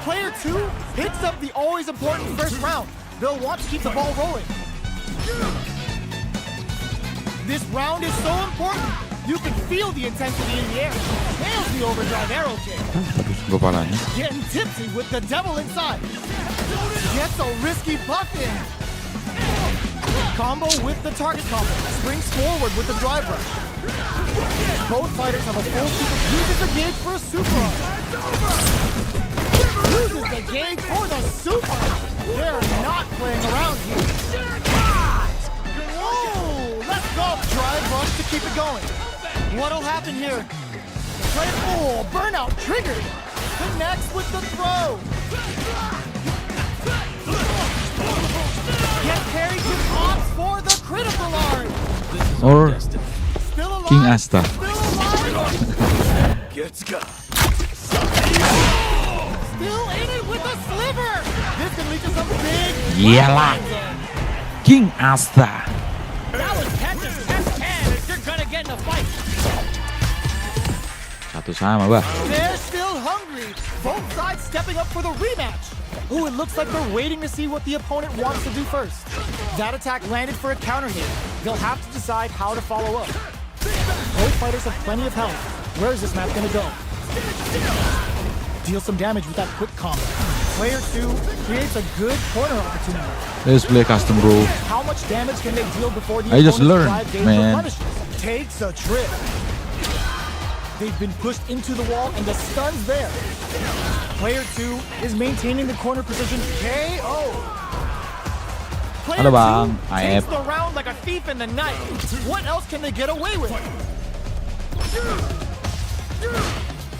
Player 2 hits up the always important first round. They'll want to keep the ball rolling. This round is so important. You can feel the intensity in the air. Nails the overdrive arrow kick. Gue palanya. Getting tipsy with the devil inside. Gets a risky buff in. Combo with the target combo. Springs forward with the drive rush. Both fighters have a full super. Uses the gauge for a super. Uses the gauge for the super. They're not playing around here. Whoa! Let's go! Drive rush to keep it going. What'll happen here? Oh, burnout triggered. Connects with the throw. Get carried to pops for the critical art. Or Still alive. King Asta. Still alive. Still in it with a sliver. This can lead to some big. Iyalah. King Asta. That was Catch's test can if you're gonna get in a fight. Satu sama, bah. They're still hungry. Both sides stepping up for the rematch. Ooh, it looks like they're waiting to see what the opponent wants to do first. That attack landed for a counter hit. They'll have to decide how to follow up. Both fighters have plenty of health. Where is this match gonna go? Deal some damage with that quick combo. Player 2 creates a good corner opportunity. Let's play custom, bro. How much damage can they deal before the I just opponent's learned, drive gauge man. replenishes? Takes a trip. They've been pushed into the wall and the stun's there. Player 2 is maintaining the corner position. KO. Player Halo, Bang. 2 AF. takes the round like a thief in the night. What else can they get away with?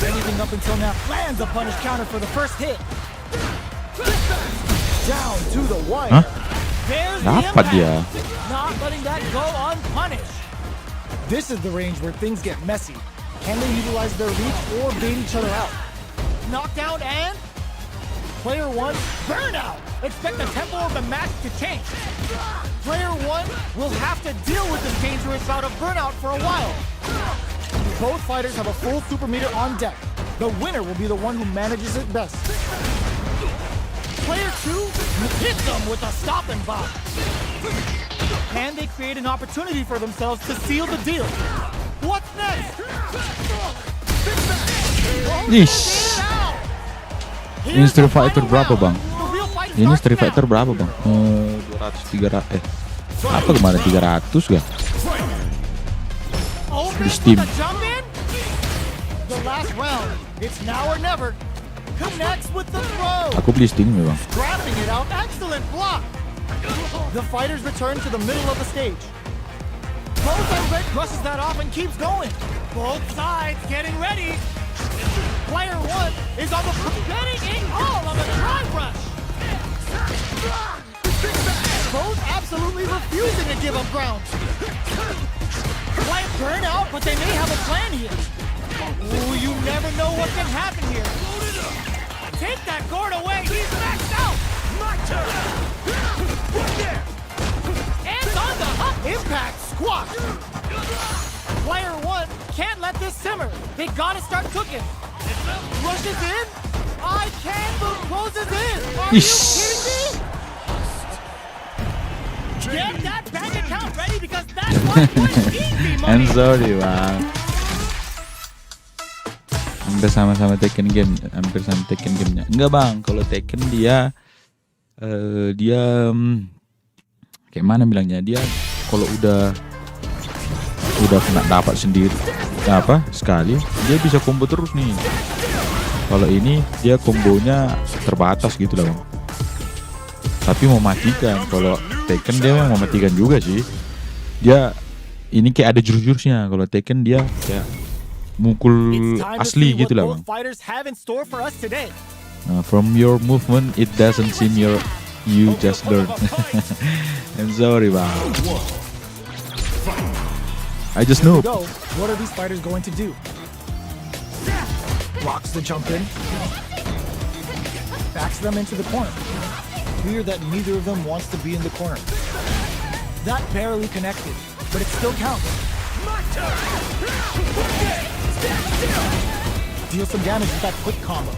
Anything up until now lands a punish counter for the first hit. Down to the wire. Hah? There's the Dapat impact. dia. Not letting that go unpunished. This is the range where things get messy. Can they utilize their reach or bait each other out? Knockdown and player 1 burnout. Expect the tempo of the match to change. Player 1 will have to deal with this dangerous bout of burnout for a while. Both fighters have a full super meter on deck. The winner will be the one who manages it best. Player 2 hits them with a stop and bop. Can they create an opportunity for themselves to seal the deal? What's next? Ish. Ini Street Fighter berapa, Bang? Ini Street Fighter berapa, Bang? 200, 300, apa kemarin 300 gak? Di Steam. The last round. It's now or never. Connects with the throw. Aku beli Steam ya, Bang. Grabbing it out. Excellent block. The fighters return to the middle of the stage. Both Red brushes that off and keeps going. Both sides getting ready. Player 1 is on the getting in all on the drive rush. Both absolutely refusing to give up ground. Might burn out, but they may have a plan here. Ooh, you never know what can happen here. Take that gourd away. He's maxed out. My turn. And on the up impact squash. Player 1 can't let this simmer. They gotta start cooking. Rushes in. I can't move. Closes in. Are you kidding me? Get that bank account ready because that's what easy I'm money. sorry, Bang. Hampir sama-sama Tekken game, hampir sama Tekken gamenya. Enggak, Bang. Kalau Tekken dia kayak mana bilangnya, dia kalau udah kena dapat sendiri sekali, dia bisa combo terus nih. Kalau ini dia kombonya terbatas gitu lah, Bang. Tapi mematikan. Kalau Tekken dia memang mematikan juga sih. Dia ini kayak ada jurus-jurusnya. Kalau Tekken dia kayak mukul It's time to asli see gitu what lah, both Bang. fighters have in store for us today. From your movement, it doesn't seem you just learned. I'm sorry, Bang. I just know. Go. What are these fighters going to do? Blocks the jump in. Backs them into the corner. Clear that neither of them wants to be in the corner. That barely connected, but it still counts. Deal some damage with that quick combo.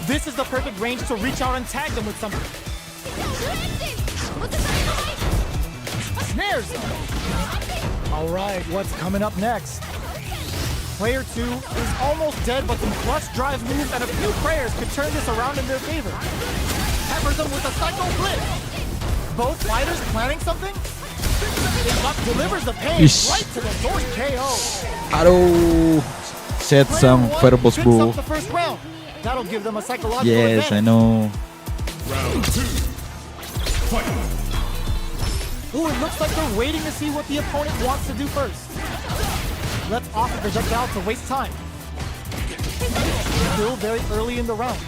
This is the perfect range to reach out and tag them with something. Snare zone. All right, what's coming up next? Player 2 is almost dead, but some clutch drive moves and a few prayers could turn this around in their favor. Peppers them with a psycho blitz. Both fighters planning something? Delivers the pain Ish. right to the source KO. Aduh, set Player some 1 verbals, picks bro. up the first round. That'll give them a psychological Yes, I advantage. know. Round 2. Fight. Ooh, it looks like they're waiting to see what the opponent wants to do first. Let's offer projectile to waste time. Still very early in the round.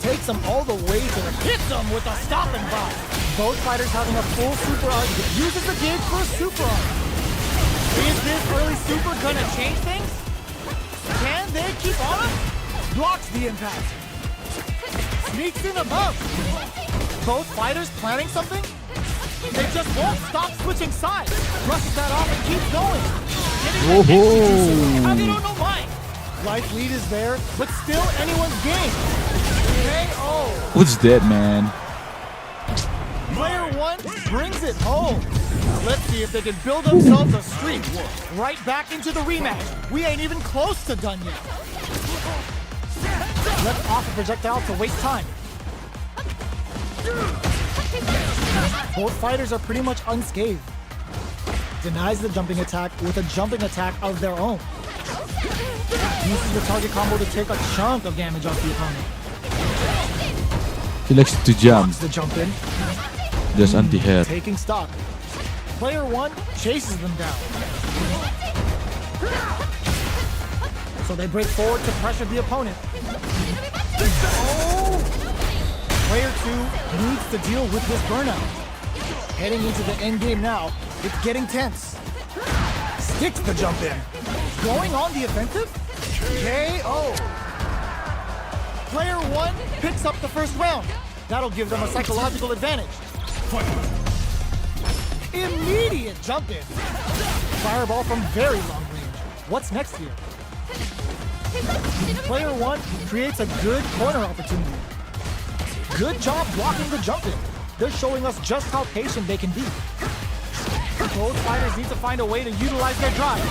Takes them all the way to the hits them with a stop and vibe. Both fighters having a full super arc. Uses the gauge for a super arc. Is this early super gonna change things? Can they keep on him? Blocks the impact. Sneaks in above. Both fighters planning something? They just won't stop switching sides. Brushes that off and keeps going. Woohoo! I don't know why. Life lead is there, but still anyone's game. KO. What's that, man? Player 1 brings it home. Let's see if they can build themselves a streak. Right back into the rematch. We ain't even close to done yet. Let's offer projectile to waste time. Both fighters are pretty much unscathed. Denies the jumping attack with a jumping attack of their own. Uses the target combo to take a chunk of damage off the opponent. He likes to jump, Blocks the jump in. just anti-head. Taking stock. Player 1 chases them down. So they break forward to pressure the opponent. Oh! Player 2 needs to deal with this burnout. Heading into the end game now, it's getting tense. Sticks the jump in. Going on the offensive? KO. Player 1 picks up the first round. That'll give them a psychological advantage. Immediate jump in. Fireball from very long range. What's next here? Player 1 creates a good corner opportunity. Good job blocking the jump in. They're showing us just how patient they can be. Both fighters need to find a way to utilize their drive.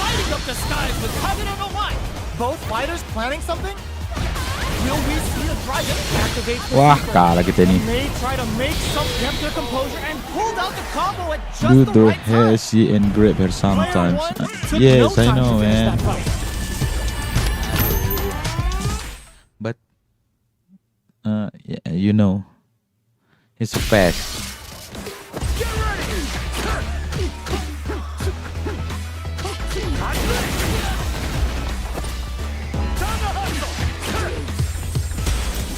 Lighting up the skies with I don't know why. Both fighters planning something? Will we see a drive that activates the Wah, super? kalah kita ni. May try to make some kept their composure and pulled out the combo at just Do the the right time. hairsy and grab her Player sometimes. 1 took Yes, no I time know, to finish man. that fight. But, yeah, you know, he's fast.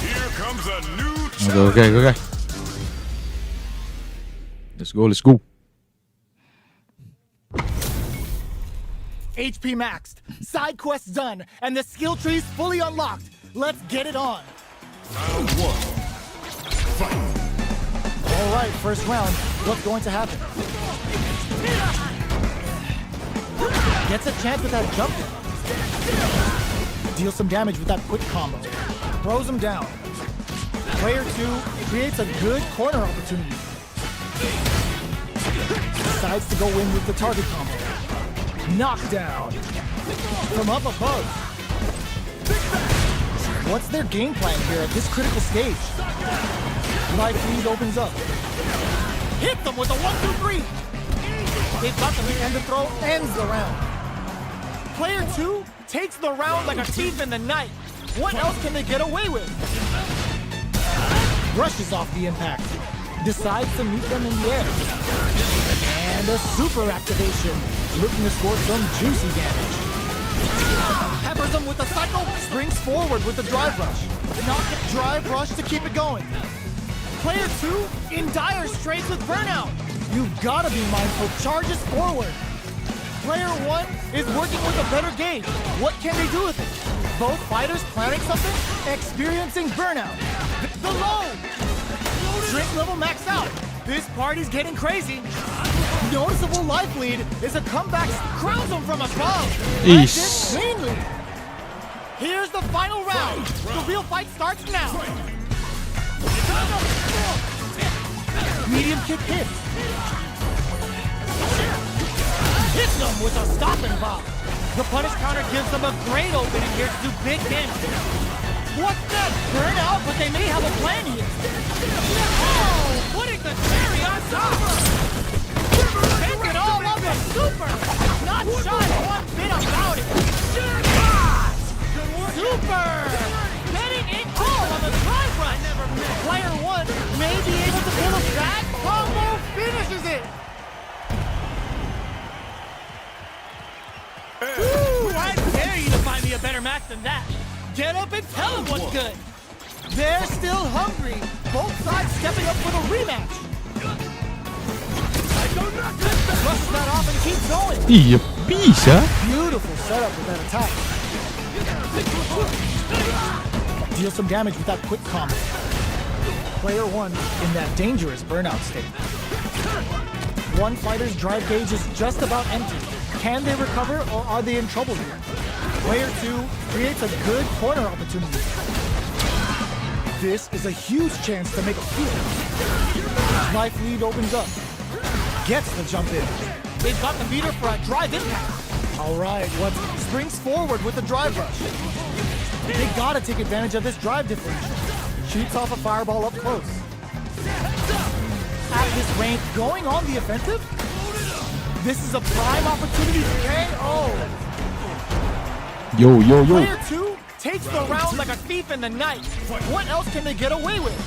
Here comes a new Okay, okay, okay. Let's go, let's go. HP maxed, side quests done, and the skill tree's fully unlocked. Let's get it on. Round 1. Fight. All right, first round. What's going to happen? Gets a chance with that jump in. Deals some damage with that quick combo. Throws him down. Player 2 creates a good corner opportunity. Decides to go in with the target combo. Knockdown. From up above. What's their game plan here at this critical stage? Life lead opens up. Hit them with a 1-2-3. They've got them, and the throw ends the round. Player 2 takes the round like a thief in the night. What else can they get away with? Brushes off the impact. Decides to meet them in the air. And a super activation. Looking to score some juicy damage. Peppers them with a cycle. Springs forward with the drive rush. Not the drive rush to keep it going. Player 2 in dire straits with burnout. You've got to be mindful. Charges forward. Player one is working with a better gauge. What can they do with it? Both fighters planning something, experiencing burnout. The low! Drink level maxed out. This party's getting crazy. Noticeable life lead is a comeback, crowns them from above. Eesh. Ends it cleanly. Here's the final round. The real fight starts now. Medium kick hits. Hits them with a stopping block. The punish counter gives them a great opening here to do big damage. What's that? Burnout, but they may have a plan here. Oh, putting the cherry on top. Taking all of the super. Not shy one bit about it. Super. Getting in all on the drive run. Player one may be able to pull a back combo, finishes it. Ooh, I dare you to find me a better match than that. Get up and tell them what's good. They're still hungry. Both sides stepping up for the rematch. Brushes that off and keeps going. Iya, bisa. Beautiful setup with that attack. Deal some damage with that quick combo. Player one in that dangerous burnout state. One fighter's drive gauge is just about empty. Can they recover or are they in trouble here? Player two creates a good corner opportunity. This is a huge chance to make a few. Life lead opens up. Gets the jump in. They've got the meter for a drive impact. All right, what springs forward with the drive rush. They gotta take advantage of this drive differential. Shoots off a fireball up close. At this range, going on the offensive? This is a prime opportunity for KO. Yo, yo, yo. Player two takes the round like a thief in the night. What else can they get away with?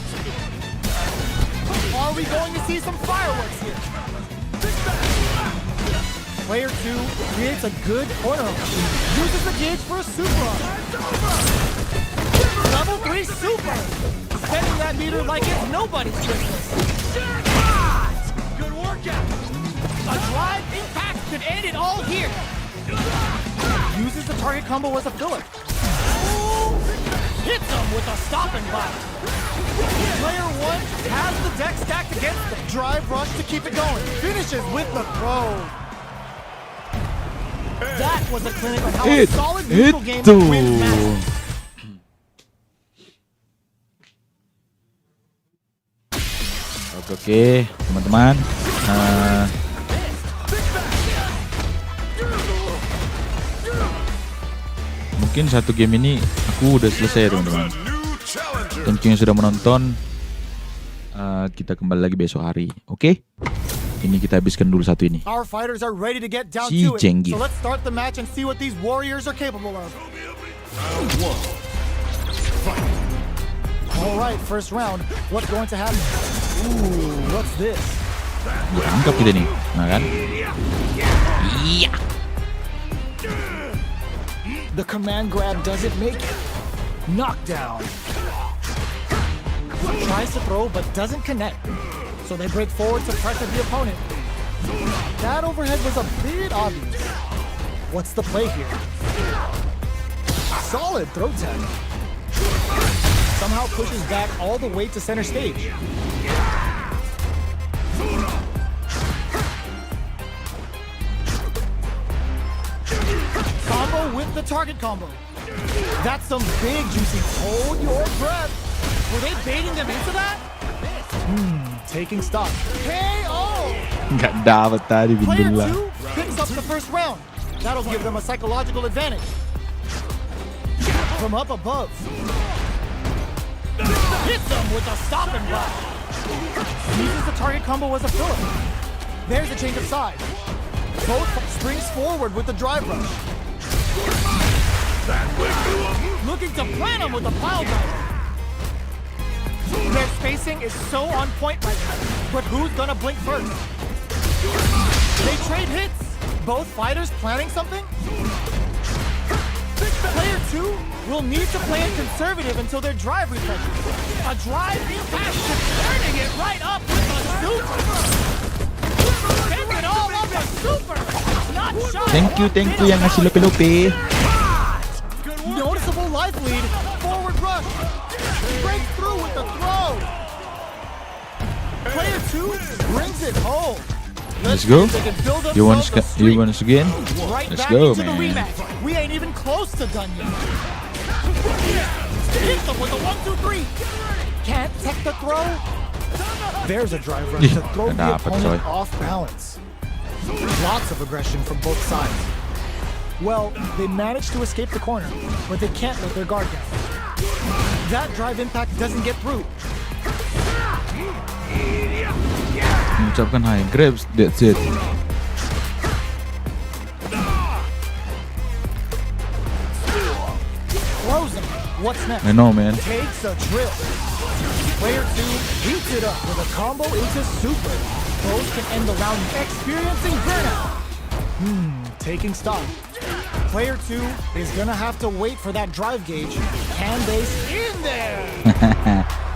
Are we going to see some fireworks here? Player two creates a good corner opportunity. Uses the gauge for a super arm. Level 3 super. Spending that meter like it's nobody's business. Good workout. A drive impact could end it all here. Uses the target combo as a filler. Hits him with a stopping block. Player one has the deck stacked against the drive rush to keep it going. Finishes with the throw. That was a clinic on how a solid neutral game wins matches. Oke, teman-teman. Mungkin satu game ini aku udah selesai, teman-teman. Thank you yang sudah menonton. Kita kembali lagi besok hari, oke? Ini kita habiskan dulu satu ini. Our fighters are ready to get down Si to it. Cengiz. So let's start the match and see what these warriors are capable of. All right, first round. What's going to happen? Ooh, what's this? Tangkap kita nih, nah kan? Iya. The command grab doesn't make it. Knockdown. Tries to throw but doesn't connect. So they break forward to pressure the opponent. That overhead was a bit obvious. What's the play here? Solid throw tag. Somehow pushes back all the way to center stage. Combo with the target combo. That's some big juicy. Hold your breath. Were they baiting them into that? Taking stock. KO! Nggak dapat tadi Player Bindula. 2 picks up the first round. That'll give them a psychological advantage. From up above. Hits them with a stopping block. Uses the target combo as a filler. There's a change of sides. Both springs forward with the drive rush. Looking to plant him with a pile driver. Their spacing is so on point right now, but who's gonna blink first? They trade hits. Both fighters planning something? Player 2 will need to play it conservative until their drive refreshes. A drive impact, turning it right up with a super. Taking all of the super. Not shy Thank you yang ngasih lope-lope. Noticeable life lead. Forward rush. Break through with the throw. Player 2 brings it home. Let's go. see if they can build You want themselves a you streak. want again? Right Let's back go, into the man. rematch. We ain't even close to done yet. Hits them with a 1-2-3. Can't tech the throw. There's a drive rush to throw the Dapat, opponent coy. off balance. Lots of aggression from both sides. Well, they managed to escape the corner, but they can't let their guard down. That drive impact doesn't get through. Mengucapkan high grabs, that's it. Frozen. What's next? I know, man. Takes a drill. Player 2 heats it up with a combo into super. Both can end the round experiencing burnout. Taking stock. Player 2 is gonna have to wait for that drive gauge. Can they in there?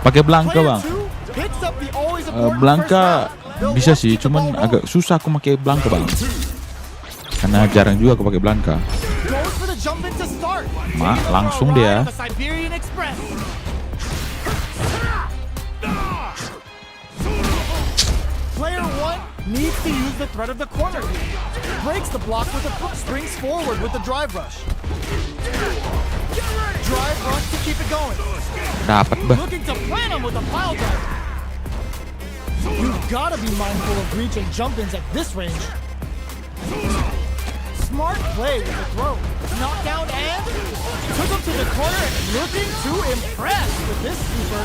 Pakai Blanka, Player Bang. 2 picks up the always important Blanka first round. They'll bisa watch sih, keep the cuman ball rolling. agak susah aku pakai Blanka, Bang. Karena jarang juga aku pakai Blanka. Goes for the jump in to start. Ma, Taking over langsung a ride dia. on the Siberian Express. Player 1 needs to use the threat of the corner. Breaks the block with a foot, springs forward with the drive rush. Drive rush to keep it going. Dapat, bah. Looking to plant him with a pile driver. You've got to be mindful of reach and jump-ins at this range. Smart play with the throw. Knockdown and took him to the corner and looking to impress with this super.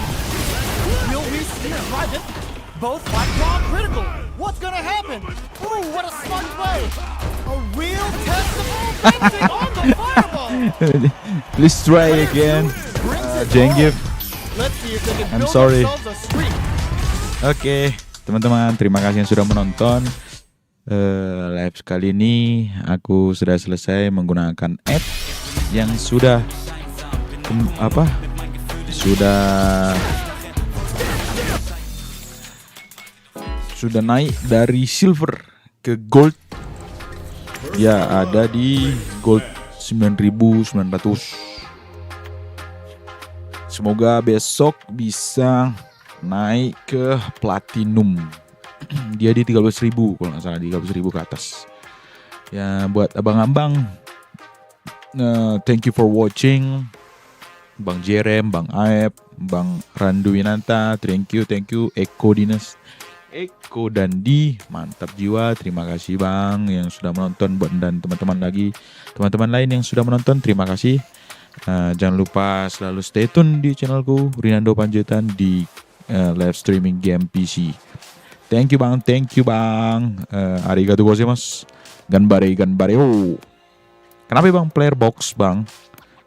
Will we see a drive it? Both like raw critical. What's gonna happen? Ooh, what a smart play. A real test of all fencing on the fireball. Please try again, Brings it Jengif. home. Let's see if they can I'm build sorry. themselves a streak. Oke, teman-teman, terima kasih yang sudah menonton. Live kali ini aku sudah selesai menggunakan app yang sudah sudah naik dari silver ke gold. Ya, ada di gold 9.900. Semoga besok bisa naik ke platinum. Dia di 13.000 kalau nggak salah, di 13.000 ke atas. Ya, buat abang-abang, thank you for watching. Bang Jerem, Bang Aep, Bang Randu Winanta, thank you. Eko Dandi, mantap jiwa. Terima kasih Bang yang sudah menonton, dan teman-teman lain yang sudah menonton, terima kasih. Jangan lupa selalu stay tune di channelku Rinando Panjaitan di live streaming game PC. Thank you Bang. Arigatou gozaimasu. Ganbare. Oh. Kenapa Bang player box Bang?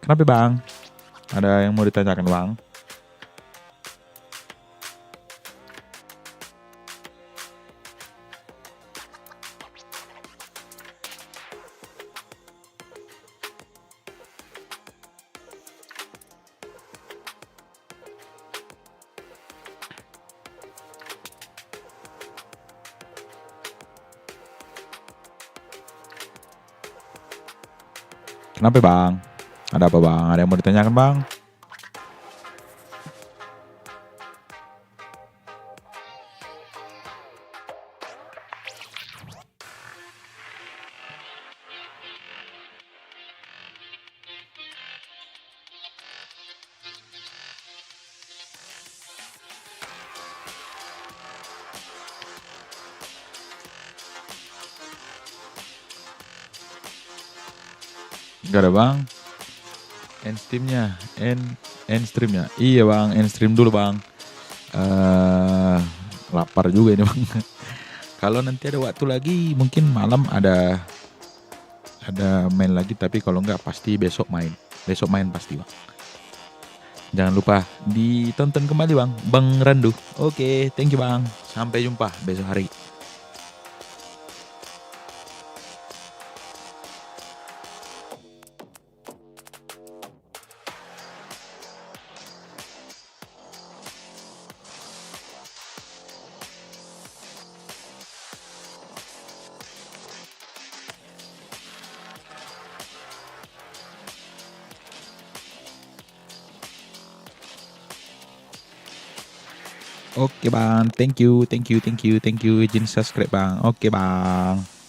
Kenapa Bang? Ada yang mau ditanyakan Bang? Kenapa Bang? Ada apa Bang? Ada yang mau ditanyakan Bang? Gak ada Bang. End streamnya. Iya Bang, end stream dulu Bang. Lapar juga ini Bang. Kalau nanti ada waktu lagi, mungkin malam ada main lagi. Tapi kalau nggak pasti besok main. Besok main pasti Bang. Jangan lupa ditonton kembali Bang. Bang Randu. Oke, thank you Bang. Sampai jumpa besok hari. Oke bang, thank you, izin subscribe bang. Oke bang.